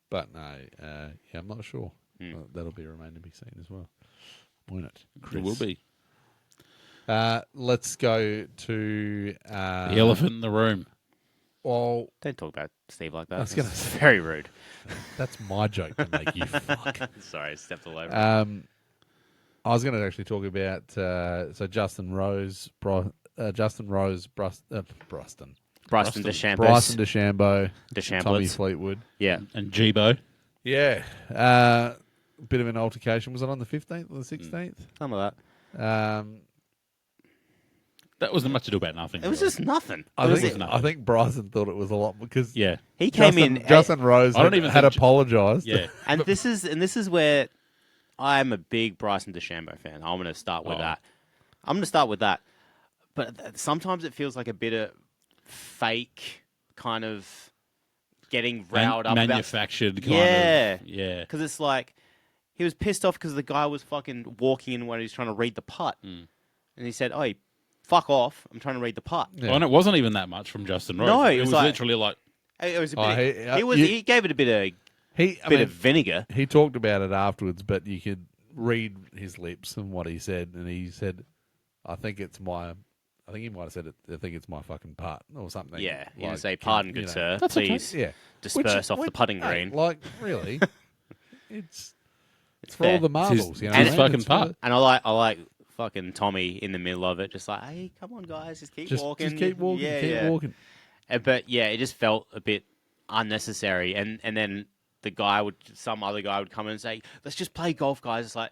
But no, yeah, I'm not sure. Mm. That'll be remain to be seen as well. Won't it? It will be. Let's go to The elephant in the room. Well, Don't talk about Steve like that. I was gonna It's say- very rude. that's my joke to make you fuck. Sorry, I stepped all over. I was going to actually talk about so Justin Rose, Bruston, Bryson Bryson DeChambeau. Bryson DeChambeau, Tommy DeChambeau. Fleetwood. Yeah. And Jibo. Yeah, bit of an altercation. Was it on the 15th or the 16th? Some of that. That wasn't much to do about nothing. It was really. just nothing. I It was think it. nothing. I think Bryson thought it was a lot because Yeah. He came Justin Rose I don't even had think- apologised. Yeah. and this is where I'm a big Bryson DeChambeau fan. I'm going to start with Oh. that. I'm going to start with that. But sometimes it feels like a bit of fake kind of getting riled up about. Manufactured kind Yeah. of. Yeah. Because it's like he was pissed off because the guy was fucking walking in when he was trying to read the putt. Mm. And he said, "Oh, fuck off. I'm trying to read the putt." Yeah. Oh, and it wasn't even that much from Justin Rose. No, it it was was like- literally like, It was a Oh, bit. he- He gave it a bit of vinegar. He talked about it afterwards, but you could read his lips and what he said, and he said, I think he might have said it. I think it's my fucking putt or something. Yeah, he like, didn't say, "Pardon, good you know. sir. That's okay. Please Yeah, disperse off the putting hey, green." Like really, it's It's for all fair. the marbles. It's You know, his what I mean? fucking It's putt. for- And I like fucking Tommy in the middle of it, just like, "Hey, come on, guys, just keep walking, Just keep walking. Yeah, keep yeah. walking. But yeah, it just felt a bit unnecessary. And then some other guy would come in and say, "Let's just play golf, guys." It's like,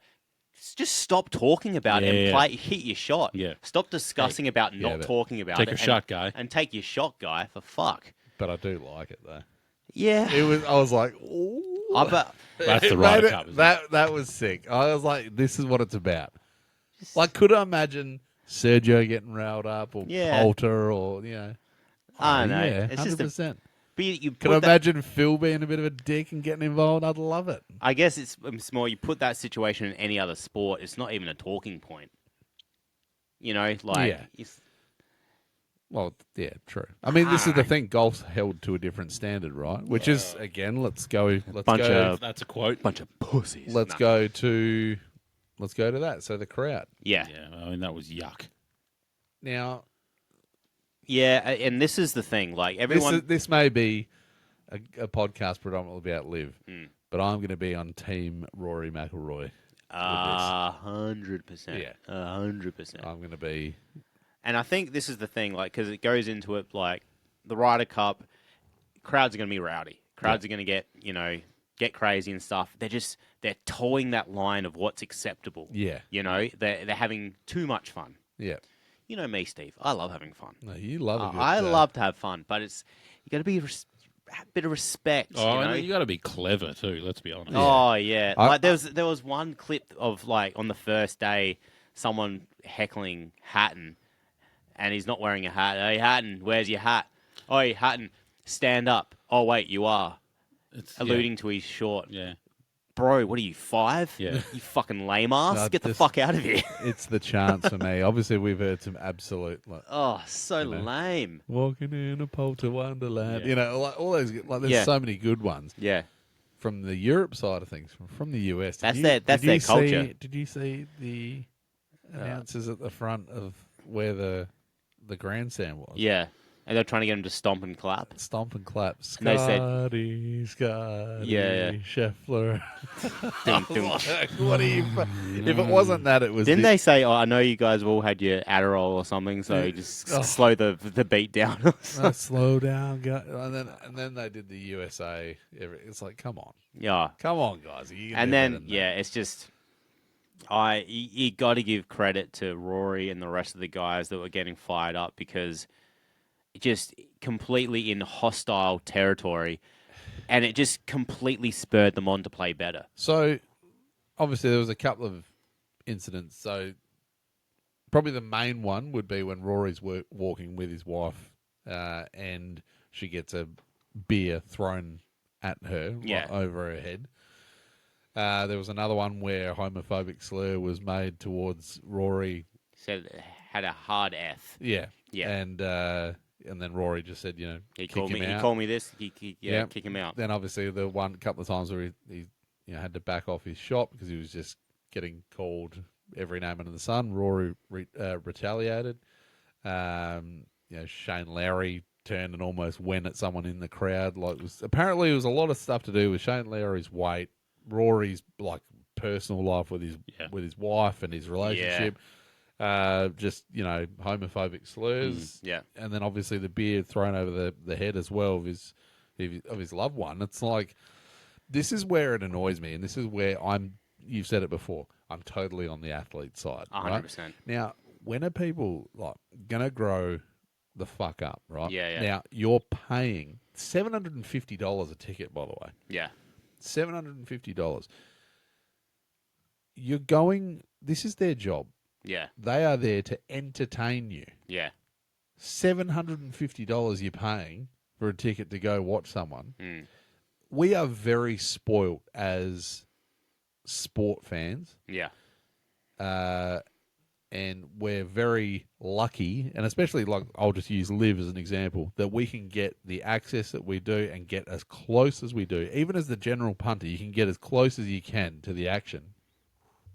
just stop talking about it and Yeah. hit your shot. Yeah. Stop discussing about not but talking about Take it. a shot, guy. And take your shot, guy, for fuck. But I do like it though. Yeah. I was like, ooh. That's It the Ryder made it- Cup, isn't that was sick. I was like, this is what it's about. Like, could I imagine Sergio getting riled up or Yeah. Poulter or I don't know. Yeah, It's just 100%. But you Could I put that, imagine Phil being a bit of a dick and getting involved? I'd love it. I guess it's more, you put that situation in any other sport, it's not even a talking point. You know, like, Yeah. Well, yeah, true. I mean, this is the Alright. thing. Golf's held to a different standard, right? Which is, again, let's go. That's a quote. bunch of pussies. Let's go to that. So the crowd Yeah. Yeah, I mean, that was yuck. now. Yeah, and this is the thing. Like, everyone. This may be a podcast predominantly about Liv, Mm. but I'm going to be on Team Rory McIlroy. 100%. Yeah. 100%. I'm going to be. And I think this is the thing, like, because it goes into it, like, the Ryder Cup, crowds are going to be rowdy. Crowds are going to get crazy and stuff. They're towing that line of what's acceptable. Yeah. You know, they're having too much fun. Yeah. You know me, Steve. I love having fun. No, you love a good. I love to have fun, but you got to be a bit of respect. Oh, you know? I mean, you got to be clever too. Let's be honest. Oh yeah, I- like there was one clip of, like, on the first day, someone heckling Hatton, and he's not wearing a hat. Hey Hatton, where's your hat? Oh, Hatton, stand up. Oh wait, you are. It's, Alluding to his short. Yeah. Bro, what are you, 5? Yeah. You fucking lame ass. No, Get the this- fuck out of here. It's the chance for me. Obviously, we've heard some absolute like Oh, so know. lame. walking in a Polter Wonderland. Yeah. You know, like all those. Like, there's Yeah. so many good ones Yeah. from the Europe side of things, from the US. That's Did their- you- that's did their you culture. See, did you see the announcers at the front of where the grandstand was? Yeah. And they're trying to get him to stomp and clap. Stomp and clap. And they said- Scotty, Yeah. Scheffler. Ding, ding. Like, what are you? If it wasn't that, it was. Didn't they say, "Oh, I know you guys have all had your Adderall or something, so just Oh. slow the beat down"? No, slow down, guys. And then they did the USA. It's like, come on, Yeah. come on, guys. You can And do better then than that. yeah, it's just you got to give credit to Rory and the rest of the guys that were getting fired up, because just completely in hostile territory, and it just completely spurred them on to play better. So, obviously, there was a couple of incidents. So, probably the main one would be when Rory's walking with his wife, and she gets a beer thrown at her Yeah. over her head. There was another one where a homophobic slur was made towards Rory. Said it had a hard F. Yeah, Yeah. and then Rory just said, He kick called him me. out. He called me this. Yeah. Kick him out. Then obviously the couple of times where he had to back off his shot because he was just getting called every name under the sun. Rory retaliated. Shane Lowry turned and almost went at someone in the crowd. Like, apparently it was a lot of stuff to do with Shane Lowry's weight, Rory's like personal life with his wife and his relationship. Just homophobic slurs. Yeah. And then obviously the beer thrown over the head as well of his loved one. It's like, this is where it annoys me, and this is where you've said it before, I'm totally on the athlete side. 100%. Right? Now, when are people like gonna grow the fuck up, right? Yeah. Now, you're paying $750 a ticket, by the way. Yeah. $750. This is their job. Yeah. They are there to entertain you. Yeah. $750 you're paying for a ticket to go watch someone. Mm. We are very spoilt as sport fans. Yeah. And we're very lucky, and especially, like, I'll just use Liv as an example, that we can get the access that we do and get as close as we do. Even as the general punter, you can get as close as you can to the action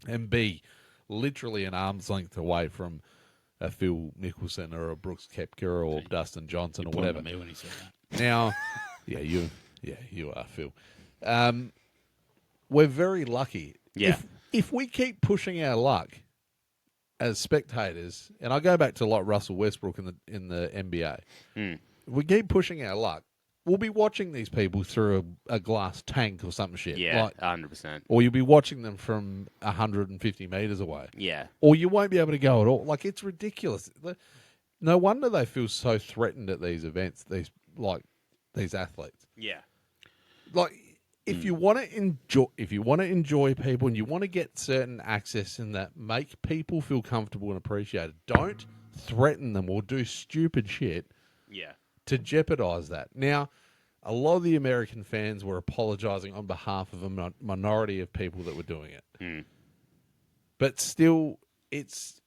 and be literally an arm's length away from a Phil Mickelson or a Brooks Koepka or Dustin Johnson or Pointed whatever. at me when he said that. Now, you are, Phil. We're very lucky. Yeah. If we keep pushing our luck as spectators, and I go back to like Russell Westbrook in the NBA, Mm. if we keep pushing our luck, we'll be watching these people through a glass tank or some shit. Yeah, Like, 100%. or you'll be watching them from 150 meters away. Yeah. Or you won't be able to go at all. Like, it's ridiculous. No wonder they feel so threatened at these events. These athletes. Yeah. Like, if you want to enjoy people and you want to get certain access in that, make people feel comfortable and appreciated. Don't threaten them or do stupid shit Yeah. to jeopardize that. Now, a lot of the American fans were apologizing on behalf of a minority of people that were doing it. But still, it's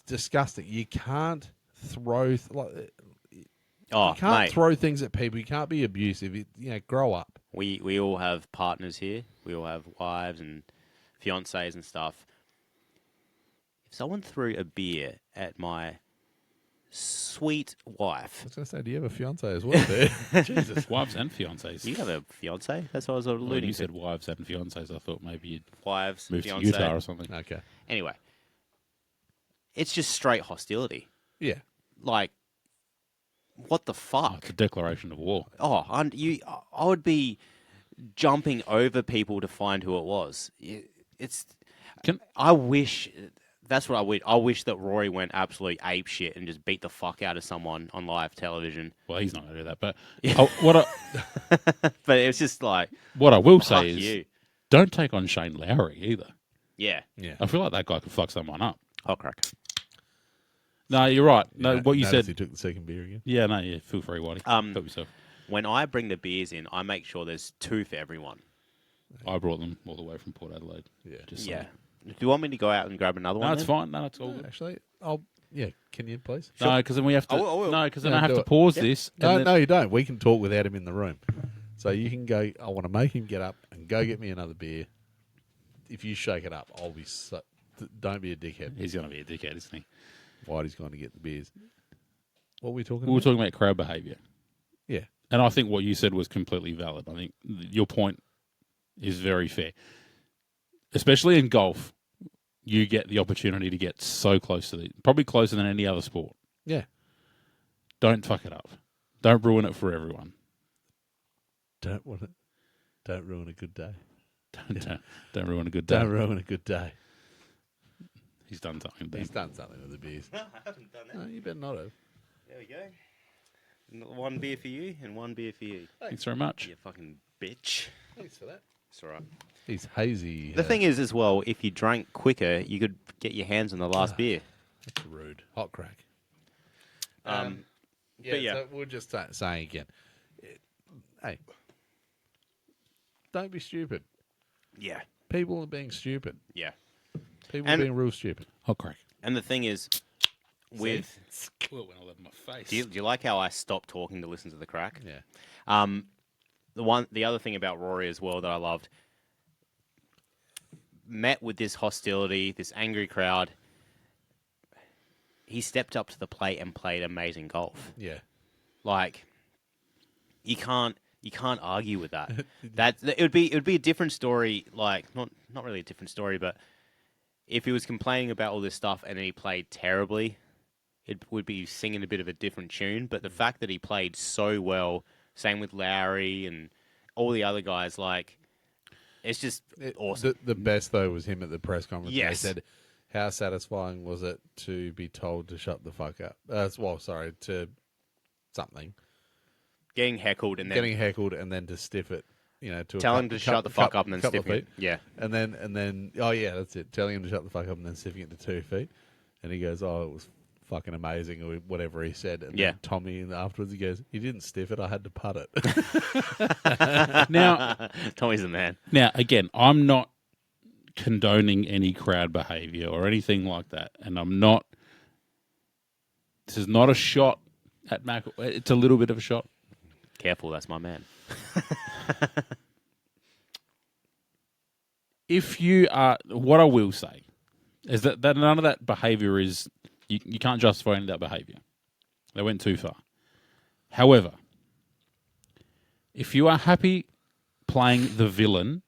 disgusting. You can't throw Mate, throw things at people. You can't be abusive. Grow up. we all have partners here. We all have wives and fiancés and stuff. If someone threw a beer at my sweet wife, I was going to say, do you have a fiance as well, dude? Jesus. Wives and fiancés. you have a fiancé? That's what I was When alluding you to. said wives and fiancés, I thought maybe you'd Wives, move fiancé. to Utah or something. Okay. Anyway, it's just straight hostility. Yeah. Like, what the Oh, fuck? it's a declaration of war. Oh, I would be jumping over people to find who it was. It's. Can- I wish. That's what I wish. I wish that Rory went absolute ape shit and just beat the fuck out of someone on live television. Well, he's not going to do that. But But it's just like, what I will fuck say is, you. don't take on Shane Lowry either. Yeah. Yeah. I feel like that guy could fuck someone up. Hot crack. No, you're right. No, Yeah, what you notice said. he took the second beer again. Yeah, no, yeah. Feel free, Whitey. Help yourself. When I bring the beers in, I make sure there's 2 for everyone. I brought them all the way from Port Adelaide. Yeah. Just Yeah. saying. Do you want me to go out and grab another No, one? it's then? fine. No, it's all good. Actually, can you please? No, because then we have to. I will. No, because then No, I have do to it. pause this. and No, then- no, you don't. We can talk without him in the room. So you can go, I want to make him get up and go get me another beer. If you shake it up, I'll be so... Don't be a dickhead. He's going to be a dickhead, isn't he? Whitey's going to get the beers. What were we talking We were about? talking about crowd behaviour. Yeah. And I think what you said was completely valid. I think your point is very fair. Especially in golf, you get the opportunity to get so close to probably closer than any other sport. Yeah. Don't fuck it up. Don't ruin it for everyone. Don't ruin a good day. Don't ruin a good day. Don't ruin a good day. He's done something. He's Ben. done something with the beers. No, I haven't done that. No, you better not have. There we go. 1 beer for you and 1 beer for you. Thanks very much. You fucking bitch. Thanks for that. It's all right. He's hazy. The thing is, as well, if you drank quicker, you could get your hands on the last beer. That's rude. Hot crack. But yeah. So we're just saying again. Hey, don't be stupid. Yeah. People are being stupid. Yeah. People And- are being real stupid. Hot crack. And the thing is, with Well, when I left my face. do you like how I stopped talking to listen to the crack? Yeah. The other thing about Rory as well that I loved, met with this hostility, this angry crowd, he stepped up to the plate and played amazing golf. Yeah. Like, you can't argue with that. It would be a different story. Like, not really a different story, but if he was complaining about all this stuff and then he played terribly, it would be singing a bit of a different tune. But the fact that he played so well, same with Lowry and all the other guys, like, it's just awesome. The best, though, was him at the press conference. Yes. They said, how satisfying was it to be told to shut the fuck up? To something. Getting heckled and then Getting heckled and then to stiff it. To tell him to shut the fuck up and then couple stiff of it. feet. Yeah. And then, oh yeah, that's it. Telling him to shut the fuck up and then stiffing it to 2 feet. And he goes, oh, it was fucking amazing, or whatever he said. And Yeah. then Tommy afterwards, he goes, he didn't stiff it, I had to putt it. Tommy's the man. Now, again, I'm not condoning any crowd behaviour or anything like that, and I'm not. This is not a shot at Mac. It's a little bit of a shot. Careful, that's my man. If you are, what I will say is that none of that behaviour is. You can't justify any of that behaviour. They went too far. However, if you are happy playing the villain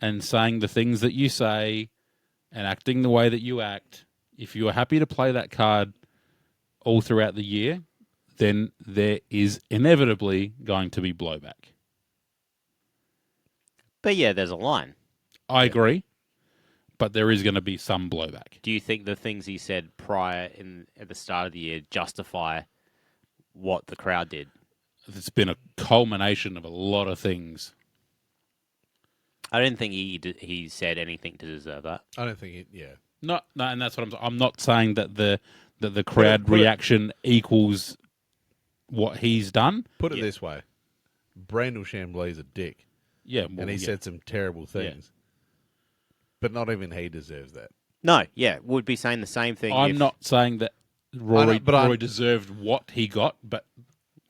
and saying the things that you say and acting the way that you act, if you are happy to play that card all throughout the year, then there is inevitably going to be blowback. But yeah, there's a line. I agree, but there is going to be some blowback. Do you think the things he said at the start of the year justify what the crowd did? It's been a culmination of a lot of things. I didn't think he said anything to deserve that. I don't think it. Yeah. No, and that's what I'm not saying that the crowd reaction equals what he's done. Put it this way: Brandel Chambly's a dick, Yeah, and he said some terrible things. But not even he deserves that. No, yeah, would be saying the same thing. I'm not saying that Rory deserved what he got, but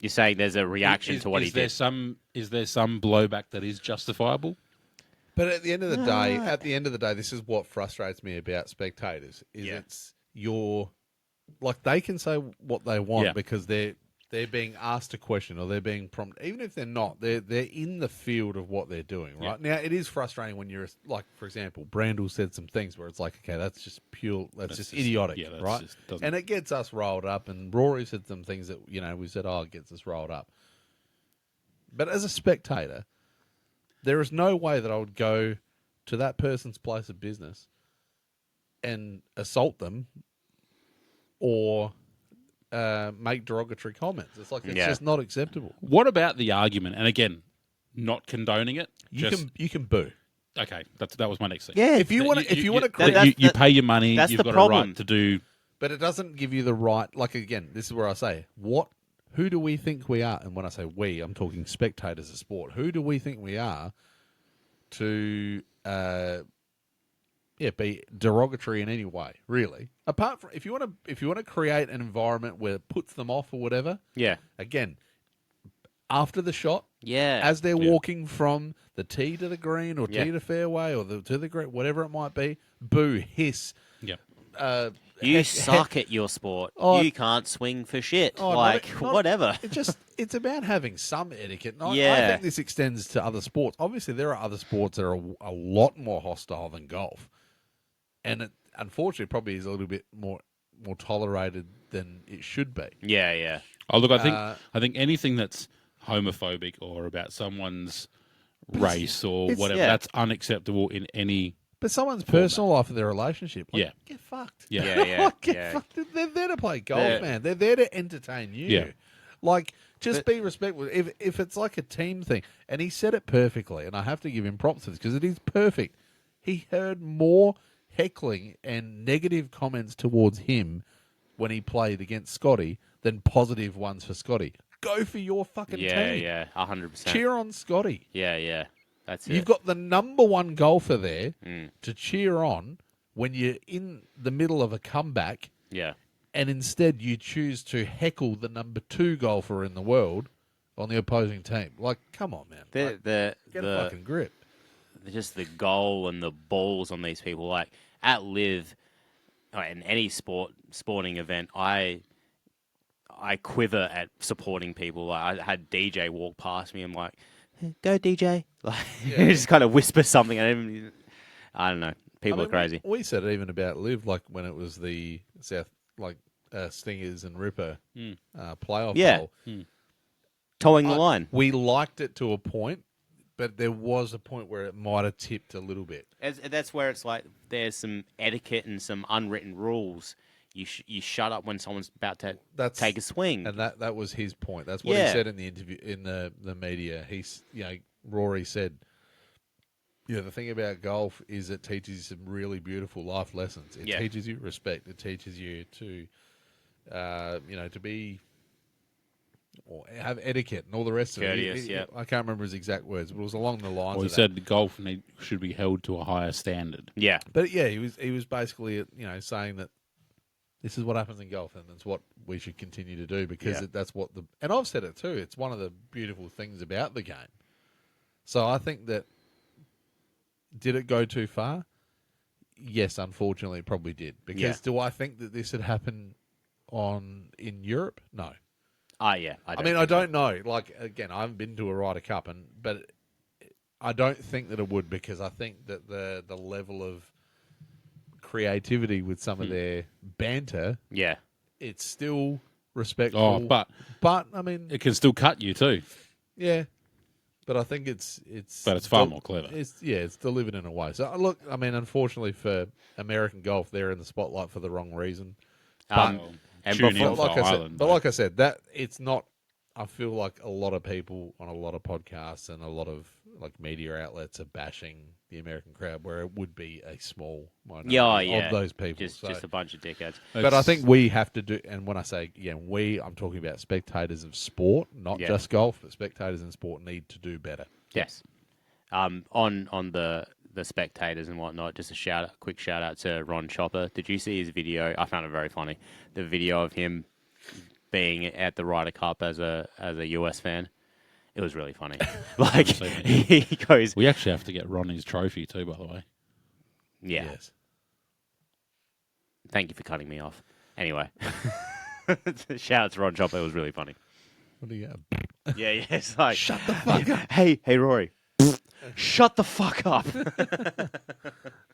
You're saying there's a reaction to what he did. Is there some blowback that is justifiable? But at the end of the day, this is what frustrates me about spectators. It's like they can say what they want because they're being asked a question or they're being prompted. Even if they're not, they're in the field of what they're doing, right? Now, it is frustrating when you're like, for example, Brandel said some things where it's like, okay, that's just pure, that's just idiotic, right? And it gets us rolled up. And Rory said some things that, we said, it gets us rolled up. But as a spectator, there is no way that I would go to that person's place of business and assault them or make derogatory comments. It's like it's just not acceptable. What about the argument? And again, not condoning it. You can boo. Okay, that was my next thing. Yeah, if you want to, you pay your money. That's you've the got problem. a right to do. But it doesn't give you the right. Like again, this is where I say Who do we think we are? And when I say we, I'm talking spectators of sport. Who do we think we are to be derogatory in any way, really? Apart from if you want to create an environment where it puts them off or whatever. Yeah. Again, after the shot, yeah, as they're walking from the tee to the green or tee to fairway or to the green, whatever it might be, boo, hiss. Yeah. You suck at your sport. You can't swing for shit. Whatever. It's about having some etiquette. And Yeah. I think this extends to other sports. Obviously, there are other sports that are a lot more hostile than golf. And it, unfortunately, probably is a little bit more tolerated than it should be. Yeah, yeah. Oh, look, I think anything that's homophobic or about someone's race or whatever, that's unacceptable in any... But someone's personal life or their relationship, get fucked. Yeah. Get fucked. They're there to play golf, man. They're there to entertain you. Yeah. Just be respectful. If it's like a team thing, and he said it perfectly, and I have to give him props for this because it is perfect. He heard more heckling and negative comments towards him when he played against Scotty than positive ones for Scotty. Go for your fucking team. Yeah, 100%. Cheer on Scotty. Yeah. That's it. You've got the number one golfer there to cheer on when you're in the middle of a comeback. Yeah. And instead you choose to heckle the number 2 golfer in the world on the opposing team. Like, come on, man. Get a fucking grip. Just the goal and the balls on these people. Like, at Live, or in any sporting event, I quiver at supporting people. Like, I had DJ walk past me. I'm like, go DJ. Like, just kind of whisper something. I don't know. People are crazy. We said it even about Live, like when it was the South, Stingers and Ripper playoff bowl. Towing the line. We liked it to a point, but there was a point where it might have tipped a little bit. That's where it's like there's some etiquette and some unwritten rules. You shut up when someone's about to take a swing. And that was his point. That's what he said in the interview in the media. Rory said, the thing about golf is it teaches you some really beautiful life lessons. It teaches you respect. It teaches you to, to be or have etiquette and all the rest Courteous, of it. I can't remember his exact words, but it was along the lines. Well, he said golf should be held to a higher standard. Yeah, but he was basically saying that this is what happens in golf, and that's what we should continue to do because that's what and I've said it too. It's one of the beautiful things about the game. So I think that did it go too far? Yes, unfortunately, it probably did. Because do I think that this had happened in Europe? No. I don't know. Like again, I haven't been to a Ryder Cup, but I don't think that it would because I think that the level of creativity with some of their banter, it's still respectful. Oh, but I mean, it can still cut you too. yeah. But I think it's But it's far more clever. It's delivered in a way. So look, I mean, unfortunately for American golf, they're in the spotlight for the wrong reason. And Tune before, in for Ireland. Like I said, that it's not. I feel like a lot of people on a lot of podcasts and a lot of like media outlets are bashing the American crowd, where it would be a small minority of those people. just a bunch of dickheads. But I think we have to do, and when I say I'm talking about spectators of sport, not just golf, but spectators in sport need to do better. Yes. On the spectators and whatnot, just a quick shout out to Ron Chopper. Did you see his video? I found it very funny. The video of him being at the Ryder Cup as a US fan. It was really funny. Like he goes, we actually have to get Ron his trophy too, by the way. yeah. Yes. Thank you for cutting me off. Anyway, shout out to Ron Chopper. It was really funny. What do you got? Yeah, it's like Shut the fuck up. Hey, Rory, shut the fuck up.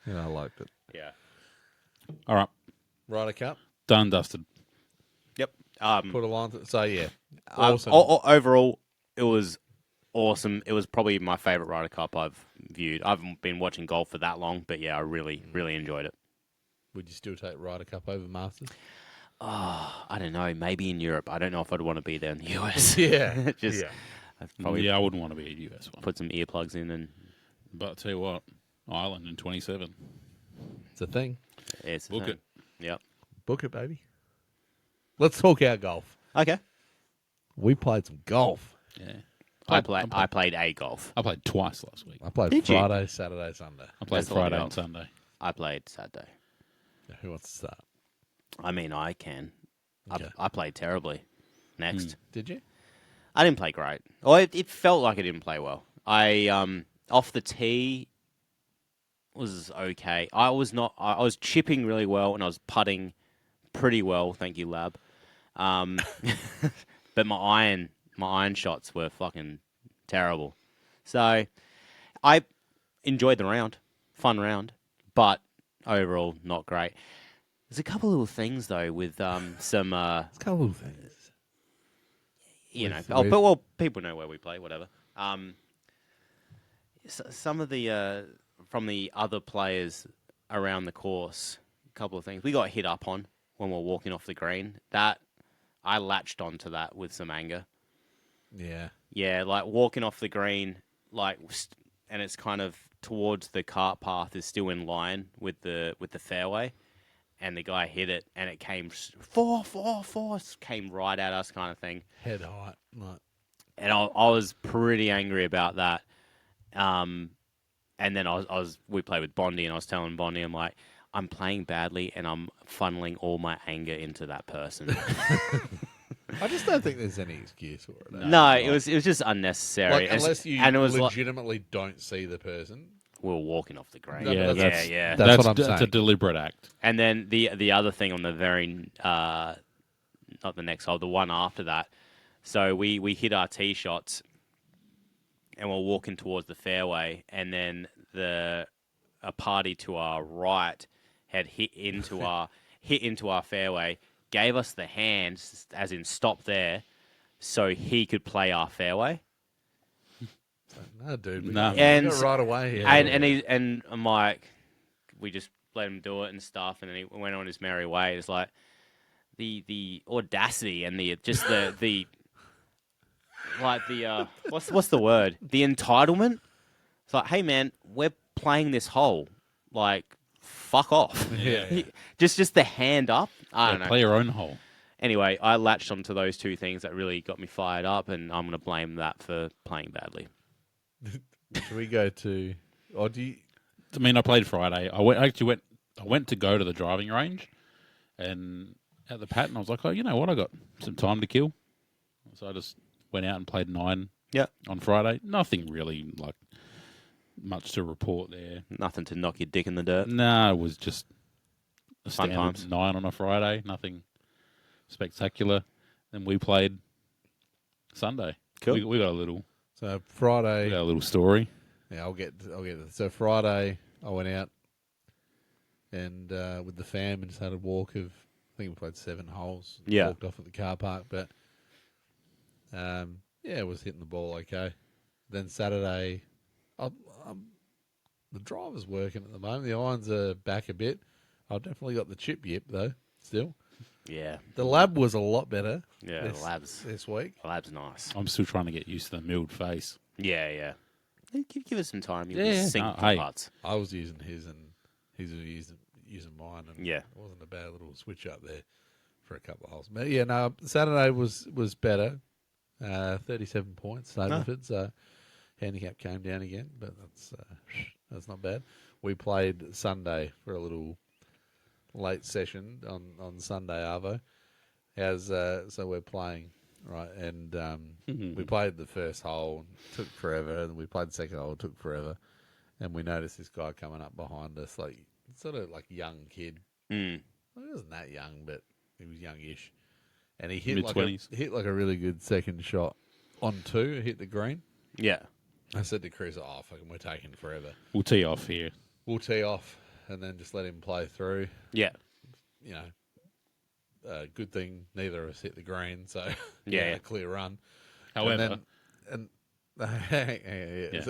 Yeah, I liked it. Yeah. All right, Ryder Cup. done, dusted. Yep. Put a line. So yeah, awesome. Overall, it was awesome. It was probably my favorite Ryder Cup I've viewed. I haven't been watching golf for that long, but yeah, I really enjoyed it. Would you still take Ryder Cup over Masters? I don't know. Maybe in Europe. I don't know if I'd want to be there in the US. Yeah. Just I'd probably I wouldn't want to be a US one. put some earplugs in and But I'll tell you what, Ireland in 27. It's a thing. it's Book it. Yep. Book it, baby. Let's talk our golf. Okay. We played some golf. Yeah. I played a golf. I played twice last week. I played Did you? Friday, Saturday, Sunday. I played That's a lot of Friday and golf. Sunday. I played Saturday. Who wants to start? I mean, I can. Okay. I played terribly. Next. Did you? I didn't play great. Or it felt like I didn't play well. I off the tee was okay. I was chipping really well and I was putting pretty well, thank you, Lab. But my iron shots were fucking terrible. So I enjoyed the round. Fun round. But overall not great. There's a couple little things though with some It's a couple of things. but people know where we play, whatever. Some of the from the other players around the course, a couple of things we got hit up on when we were walking off the green. That I latched onto that with some anger. Yeah. Yeah, like walking off the green, and it's kind of towards the cart path is still in line with the fairway, and the guy hit it, and it came four, came right at us, kind of thing. Head height. Like. And I was pretty angry about that. And then we played with Bondi, and I was telling Bondi, I'm like, I'm playing badly, and I'm funneling all my anger into that person. I just don't think there's any excuse for it. No, it was just unnecessary. Like, unless you and it was legitimately don't see the person. we were walking off the green. No, Yeah, yeah. That's what I'm That's a saying. deliberate act. And then the other thing on the very not the next hole, the one after that. So we hit our tee shots, and we're walking towards the fairway, and then a party to our right had hit into our fairway, gave us the hand, as in stop there, so he could play our fairway. No, dude. No. And got right away here. and I'm like, we just let him do it and stuff, and then he went on his merry way. It's like the audacity and the what's the word? The entitlement. It's like, hey man, we're playing this hole. Like, fuck off. Yeah. Just the hand up. I don't know. Play your own hole. Anyway, I latched onto those two things that really got me fired up, and I'm going to blame that for playing badly. Should we go to? Or do you? I mean, I played Friday. I went to go to the driving range, and at the pattern, I was like, oh, you know what? I got some time to kill, so I just went out and played 9. Yeah. On Friday. Nothing really like much to report there. Nothing to knock your dick in the dirt. No, it was just a Fun standard times. 9 on a Friday. Nothing spectacular. Then we played Sunday. Cool. We got a little. So We Friday. got a little story. Yeah, I'll get. So Friday, I went out and with the fam and just had a walk of think we played 7 holes. Yeah. Walked off at the car park, but it was hitting the ball okay. Then Saturday, the driver's working at the moment. The irons are back a bit. I've definitely got the chip yip though. Still, Yeah. the lab was a lot better. Yeah, the lab's this week. nice. I'm still trying to get used to the milled face. Yeah, yeah. Give us some time. You'll Yeah, sink no, the hey. putts. I was using his and he's using mine, and Yeah. it wasn't a bad little switch up there for a couple of holes. But yeah, no, Saturday was better. 37 points, Stableford, so handicap came down again, but that's not bad. We played Sunday for a little late session on Sunday, Arvo. So we're playing, right, and we played the first hole, took forever, and we played the second hole, took forever, and we noticed this guy coming up behind us, like sort of like young kid. Mm. Well, he wasn't that young, but he was youngish. And he hit Mid-20s. like a really good second shot on 2, hit the green. Yeah. I said to Chris, fucking, we're taking forever. We'll tee off here. We'll tee off and then just let him play through. Yeah. You know, good thing neither of us hit the green, so Yeah. a clear run. However, Yeah.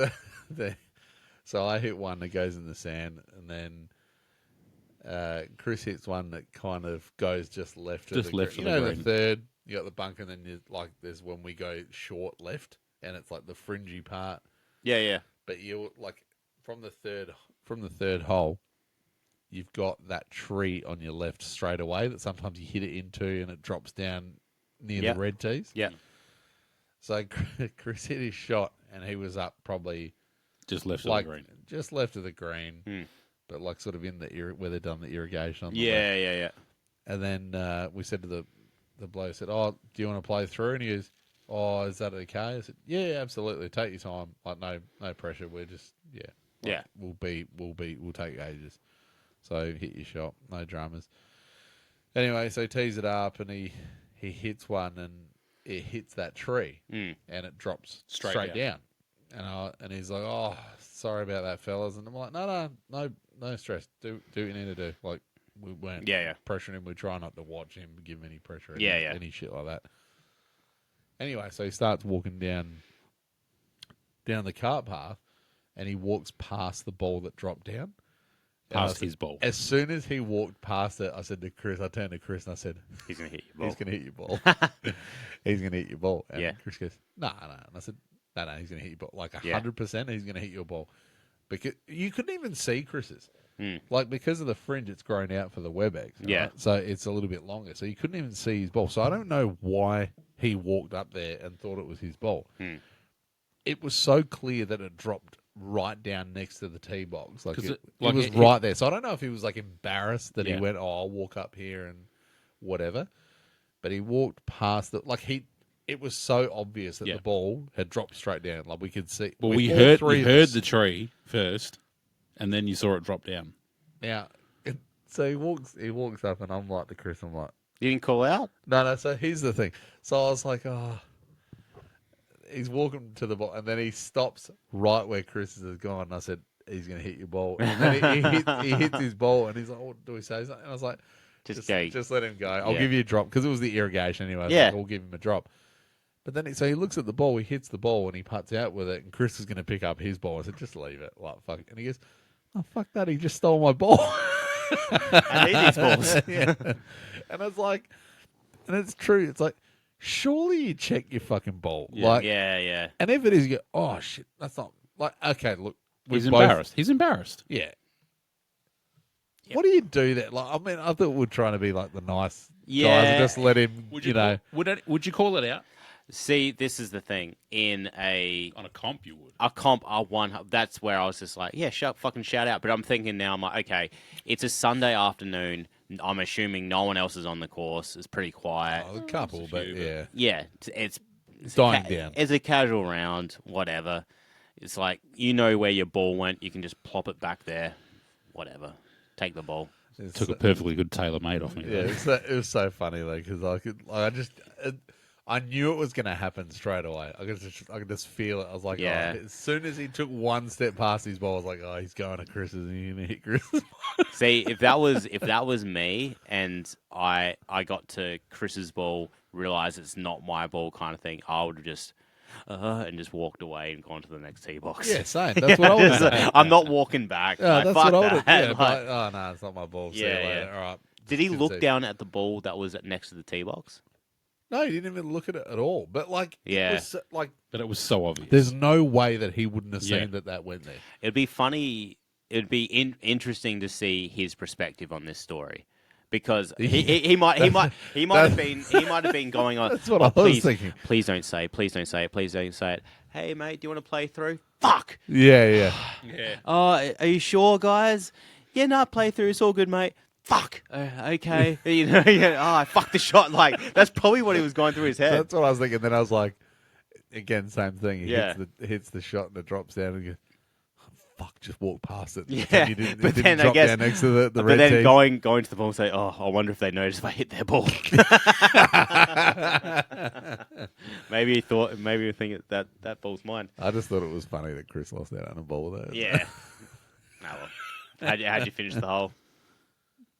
So I hit one that goes in the sand, and then Chris hits one that kind of goes just left of Just the left green. of You the know, green. the third, you got the bunker, and then there's when we go short left, and it's like the fringy part. Yeah, yeah. But you like from the third hole, you've got that tree on your left straight away that sometimes you hit it into, and it drops down near Yep. the red tees. Yeah. So Chris hit his shot, and he was up probably just left of like the green. just left of the green, Hmm. but like sort of in the where they've done the irrigation on the Yeah, left. yeah, yeah. And then we said to the bloke, said, "Oh, do you want to play through?" And he goes, "Oh, is that okay?" I said, "Yeah, absolutely. Take your time. Like no pressure. We're just Yeah. We'll take ages. So hit your shot. No dramas." Anyway, so he tees it up, and he hits one, and it hits that tree, and it drops straight down. And he's like, "Oh, sorry about that, fellas." And I'm like, "No stress. Do what you need to do." Like, we weren't pressuring him. We try not to watch him, give him any pressure, any shit like that. Anyway, so he starts walking down the cart path, and he walks past the ball that dropped down. Past his ball. As soon as he walked past it, I turned to Chris, and I said, He's going to hit your ball. "He's going to hit your ball. He's going to hit your ball." And Yeah. Chris goes, "No." And I said, No, he's going to hit your ball. Like 100%, he's going to hit your ball. Because you couldn't even see Chris's. Like, because of the fringe, it's grown out for the WebEx. Right? Yeah. So it's a little bit longer. So you couldn't even see his ball. So I don't know why he walked up there and thought it was his ball. It was so clear that it dropped right down next to the tee box. Like, it was right there. So I don't know if he was, like, embarrassed that he went, I'll walk up here and whatever. But he walked past it. Like, it was so obvious that the ball had dropped straight down. Like, we could see. Well, we heard the tree first, and then you saw it drop down. Now, so he walks up, and I'm like to Chris, I'm like, You didn't call out? no. So here's the thing. So I was like, he's walking to the ball, and then he stops right where Chris has gone. And I said, he's going to hit your ball. And then he hits his ball, and he's like, what do we say? And I was like, just let him go. I'll give you a drop, because it was the irrigation anyway. Yeah. Like, I'll give him a drop. But then so he looks at the ball, he hits the ball, and he putts out with it, and Chris is going to pick up his ball. I said, just leave it. Like, fuck. And he goes, oh, fuck that. He just stole my ball. I need these balls. Yeah. And I was like, and it's true. It's like, surely you check your fucking ball. Yeah. Like, Yeah. and if it is, you go, oh, shit, that's not, like, okay, look. He's embarrassed. He's embarrassed. Yeah. Yep. What do you do that? Like, I mean, I thought we were trying to be like the nice guys Yeah. and just let him, Would you know. Would you call it out? See, this is the thing. In On a comp, you would. a comp, that's where I was just like, yeah, fucking shout out. But I'm thinking now, I'm like, okay, it's a Sunday afternoon. I'm assuming no one else is on the course. It's pretty quiet. Oh, a couple, but yeah. Yeah, it's Dying down. It's a casual round, whatever. It's like, you know where your ball went. You can just plop it back there. Whatever. Take the ball. Took a perfectly good tailor made off me. Yeah, though. it was so funny though, because I knew it was going to happen straight away. I could just feel it. I was like, Yeah. oh, as soon as he took one step past his ball, I was like, oh, he's going to Chris's and he's going to hit Chris's. See, if that was me and I got to Chris's ball, realised it's not my ball kind of thing, I would have just and just walked away and gone to the next tee box. Yeah, same. That's what I would do. I'm not walking back. Yeah, Like, that's fuck what I would have. that. Yeah, Like, but, oh, no, it's not my ball. See you Yeah, later. yeah. All right. did he Good look see. down at the ball that was next to the tee box? No, he didn't even look at it at all. But, like, Yeah. it was, like, But it was so obvious. there's no way that he wouldn't have Yeah. seen that went there. It'd be funny. It'd be interesting to see his perspective on this story, because he might have been going on. That's what I was please, thinking. Please don't say it. Please don't say it. Please don't say it. Hey mate, do you want to play through? Fuck. Yeah. Yeah. Oh, are you sure, guys? Yeah, no, play through. It's all good, mate. Fuck. Okay. You know. Yeah. Oh, I fucked the shot. Like that's probably what he was going through his head. That's what I was thinking. Then I was like, again, same thing. He Yeah. hits the shot and it drops down and you go, oh, fuck, just walk past it. Yeah, You didn't, but it didn't then I drop guess- down next to the But red then tee. going to the ball and say, oh, I wonder if they notice if I hit their ball. Maybe he think that ball's mine. I just thought it was funny that Chris lost out on a ball there. Yeah. No, well. How'd you finish the hole?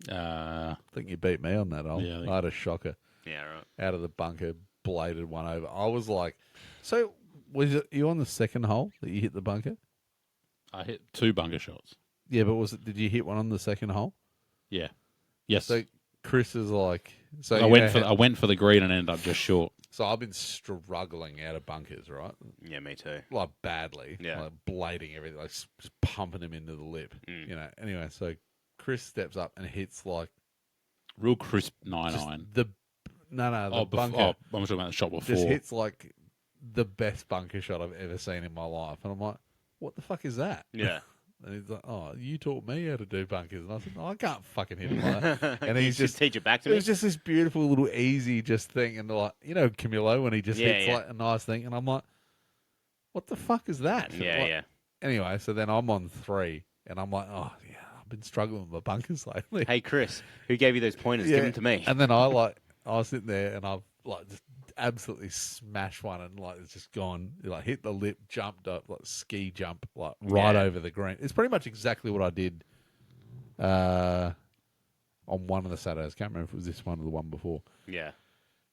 I think you beat me on that hole. Yeah, I think- I had a shocker Yeah, right. out of the bunker, bladed one over. I was like, so was it you on the second hole that you hit the bunker? I hit 2 bunker shots. Yeah, but did you hit one on the second hole? Yeah. Yes. So Chris is like, so I went for the green and ended up just short. So I've been struggling out of bunkers, right? Yeah, me too. Like badly, Yeah. like blading everything, like just pumping him into the lip. Mm. You know. Anyway, so Chris steps up and hits like Real crisp just 9-iron. the bunker. I'm talking about the shot before. Just hits like the best bunker shot I've ever seen in my life, and I'm like, what the fuck is that? Yeah. And he's like, oh, you taught me how to do bunkers, and I said, no, I can't fucking hit him like that. And he's just teach it back to It me. was just this beautiful little easy just thing, and like Camilo when he just Yeah, hits yeah. like a nice thing, and I'm like, what the fuck is that? Yeah, Like, yeah. Anyway, so then I'm on 3, and I'm like, oh yeah, I've been struggling with my bunkers lately. Hey, Chris, who gave you those pointers? Give them to me. And then I was sitting there, and I've like just absolutely smashed one, and like it's just gone, like hit the lip, jumped up, like ski jump, like right Yeah. over the green. It's pretty much exactly what I did on one of the Saturdays. Can't remember if it was this one or the one before. Yeah.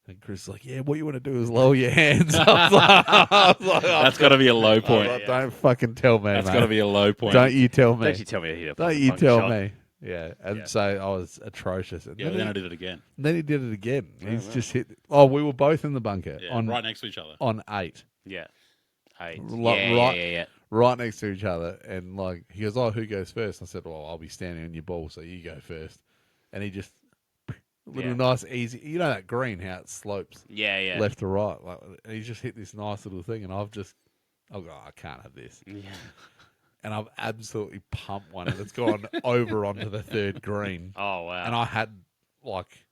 And Chris is like, yeah, what you want to do is lower your hands. I was like, That's got to be a low I was point. like, don't fucking tell me, That's mate. got to be a low point. Don't you tell me. Don't you tell me to hit a Don't fucking you bunker tell shot. me. Yeah, and Yeah. so I was atrocious. And Yeah, but then I did it again. then he did it again. He's just hit. Oh, we were both in the bunker Yeah, on right next to each other. on 8, Yeah. Hey. Right- Yeah. right next to each other. And like he goes, oh, who goes first? I said, well, I'll be standing on your ball, so you go first. And he just little Yeah. nice, easy. You know that green how it slopes Yeah, yeah. left to right. Like, and he just hit this nice little thing, and I can't have this. Yeah. And I've absolutely pumped one, and it's gone over onto the third green. Oh, wow. And I had like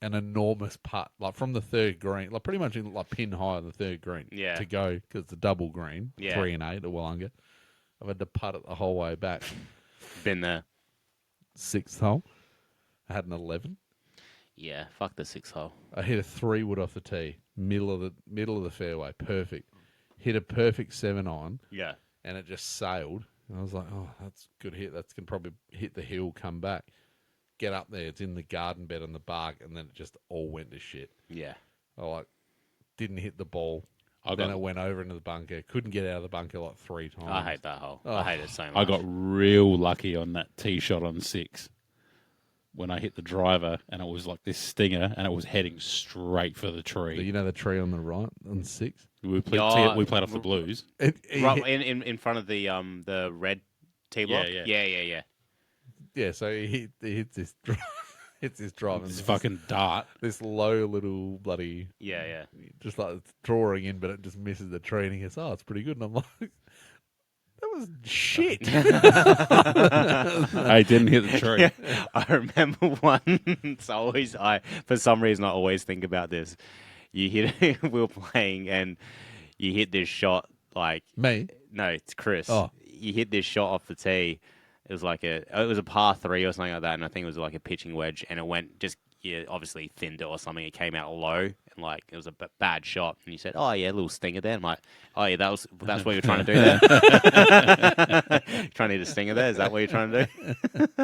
an enormous putt, like from the third green, like pretty much in, like pin high on the third green Yeah. to go because it's a double green, Yeah. 3 and 8 at Wollonga. I've had to putt it the whole way back. Been there. 6th hole, I had an 11. Yeah, fuck the 6 hole. I hit a 3-wood off the tee, middle of the fairway, perfect. Hit a perfect 7-iron, Yeah. and it just sailed. And I was like, oh, that's a good hit. That's going to probably hit the hill, come back. Get up there. It's in the garden bed on the bark, and then it just all went to shit. Yeah. I didn't hit the ball. I Then got it went over into the bunker. Couldn't get out of the bunker like 3 times. I hate that hole. Oh. I hate it so much. I got real lucky on that tee shot on 6 when I hit the driver, and it was like this stinger, and it was heading straight for the tree. You know the tree on the right on 6? We played off the blues. right in front of the red tee block. Yeah. Yeah. Yeah, so he hits this hits this drive. and This this- fucking dart. this low little bloody, Yeah. just like it's drawing in, but it just misses the tree. And he goes, oh, it's pretty good. And I'm like, that was shit. I didn't hit the tree. I remember once. For some reason, I always think about this. You hit. We were playing, and you hit this shot. Like Me? no, it's Chris. Oh. You hit this shot off the tee. It was a par 3 or something like that, and I think it was like a pitching wedge, and it went just obviously thinned it or something. It came out low, like it was a bad shot, and you said, "Oh yeah, a little stinger there." I'm like, "Oh yeah, that's what you're trying to do there." Trying to hit a stinger there? Is that what you're trying to do?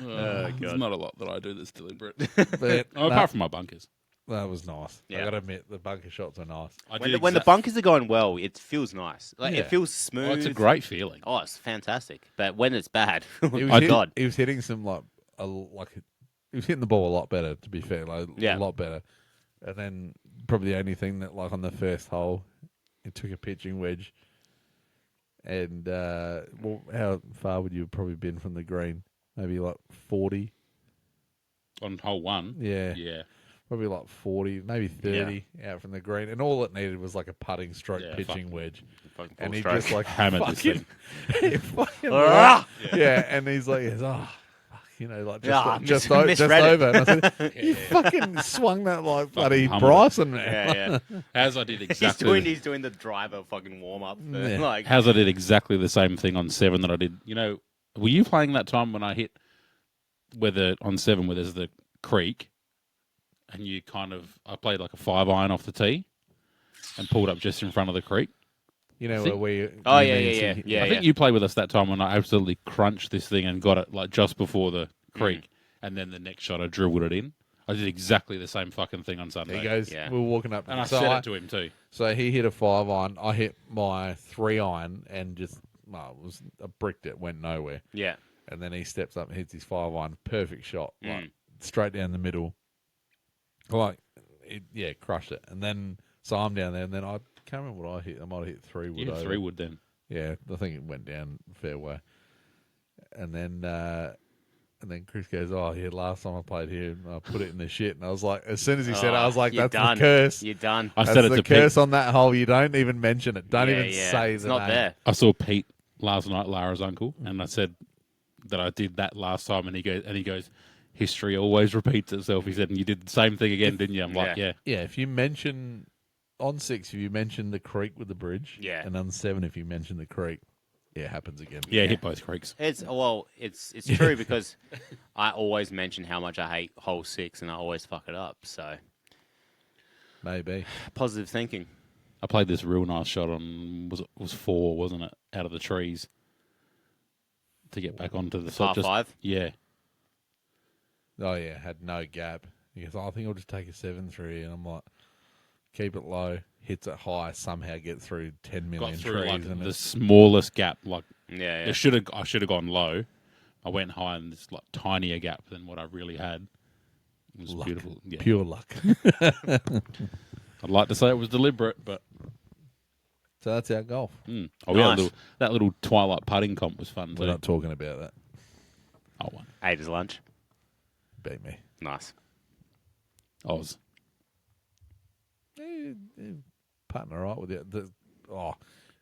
There's not a lot that I do that's deliberate. But Apart from my bunkers. that was nice. Yeah. I got to admit, the bunker shots are nice. When the bunkers are going well, it feels nice. Like Yeah. it feels smooth. Oh, it's a great feeling. Oh, it's fantastic. But when it's bad, He was oh God. He was hitting some he was hitting the ball a lot better. To be fair, a lot better. And then probably the only thing that on the first hole, he took a pitching wedge. And how far would you have probably been from the green? Maybe 40. On hole 1. Yeah. Yeah. Probably 40, maybe 30 out from the green. And all it needed was a putting stroke pitching wedge. Fucking And he full just stroke. Hammered this thing. he fucking Ah! yeah, and he's like, fuck, just misread it. over. And I said, you fucking swung that like bloody humbled Bryson, man. Yeah. As I did exactly. He's doing the driver fucking warm up. Yeah. As I did exactly the same thing on 7 that I did. Were you playing that time when I hit on 7 where there's the creek, and I played like a 5-iron off the tee, and pulled up just in front of the creek. Where we? Oh yeah. I think you played with us that time when I absolutely crunched this thing and got it just before the creek, and then the next shot I dribbled it in. I did exactly the same fucking thing on Sunday. He goes, Yeah. we were walking up, and I said it to him too. So he hit a 5-iron. I hit my 3-iron, and I bricked it, went nowhere. Yeah. And then he steps up and hits his 5-iron, perfect shot, straight down the middle. Crushed it. And then so I'm down there, and then I can't remember what I hit. I might have hit 3 wood. You hit 3 wood then. Yeah, I think it went down fair way. And then Chris goes, "Oh yeah, last time I played here, I put it in the shit." And I was like, as soon as he said it, I was like, you're "That's done. the curse." You're done. I That's said it the to curse Pete. on that hole. You don't even mention it. Don't even say it's the not name. there. I saw Pete last night, Lara's uncle, and I said that I did that last time, and he goes, history always repeats itself. He said, and you did the same thing again, didn't you? I'm like, yeah. Yeah, if you mention on 6, if you mention the creek with the bridge, and on 7, if you mention the creek, it happens again. Yeah, hit both creeks. It's true because I always mention how much I hate hole 6 and I always fuck it up. So Maybe positive thinking. I played this real nice shot on was 4, wasn't it? Out of the trees to get back onto the Par 5. Yeah. Oh yeah, had no gap. He goes, I think I'll just take a 7 through here, and I'm like, keep it low, hits it high, somehow get through 10 million Got through trees. the smallest gap. Yeah. I should have gone low. I went high and this tinier gap than what I really had. It was beautiful. Yeah. Pure luck. I'd like to say it was deliberate, but So that's our golf. Oh, we had that little twilight putting comp was fun too. We're not talking about that. Oh, one. Ate his lunch. Beat me. Nice. Oz. Putting all right with it.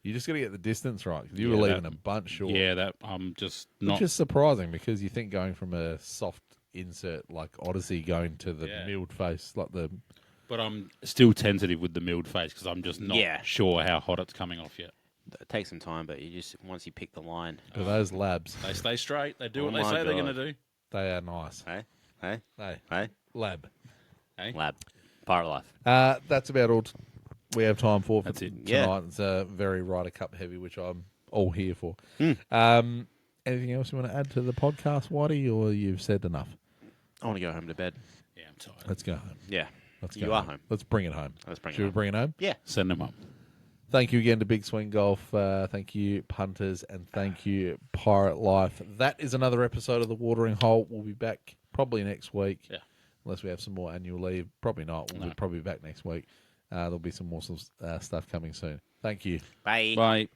You just got to get the distance right. 'Cause you were leaving a bunch short. Yeah, that I'm just not. Which is surprising because you think going from a soft insert like Odyssey going to the milled face, But I'm still tentative with the milled face because I'm just not sure how hot it's coming off yet. It takes some time, but once you pick the line. But those labs, They stay straight. They do what Oh they my say they're God. going to do. they are nice. Hey? Hey, lab. Hey? Lab. Pirate life. That's about all we have time for That's it. tonight. Yeah. It's a very Ryder Cup heavy, which I'm all here for. Anything else you want to add to the podcast, Whitey, or you've said enough? I want to go home to bed. Yeah, I'm tired. Let's go home. Yeah. Let's go You are home. Let's bring it home. Let's bring it Should we home. bring it home? Yeah. Send them up. Thank you again to Big Swing Golf. Thank you, punters, and thank you, Pirate Life. That is another episode of The Watering Hole. We'll be back probably next week. Yeah. Unless we have some more annual leave. Probably not. We'll probably be back next week. There'll be some more stuff coming soon. Thank you. Bye. Bye.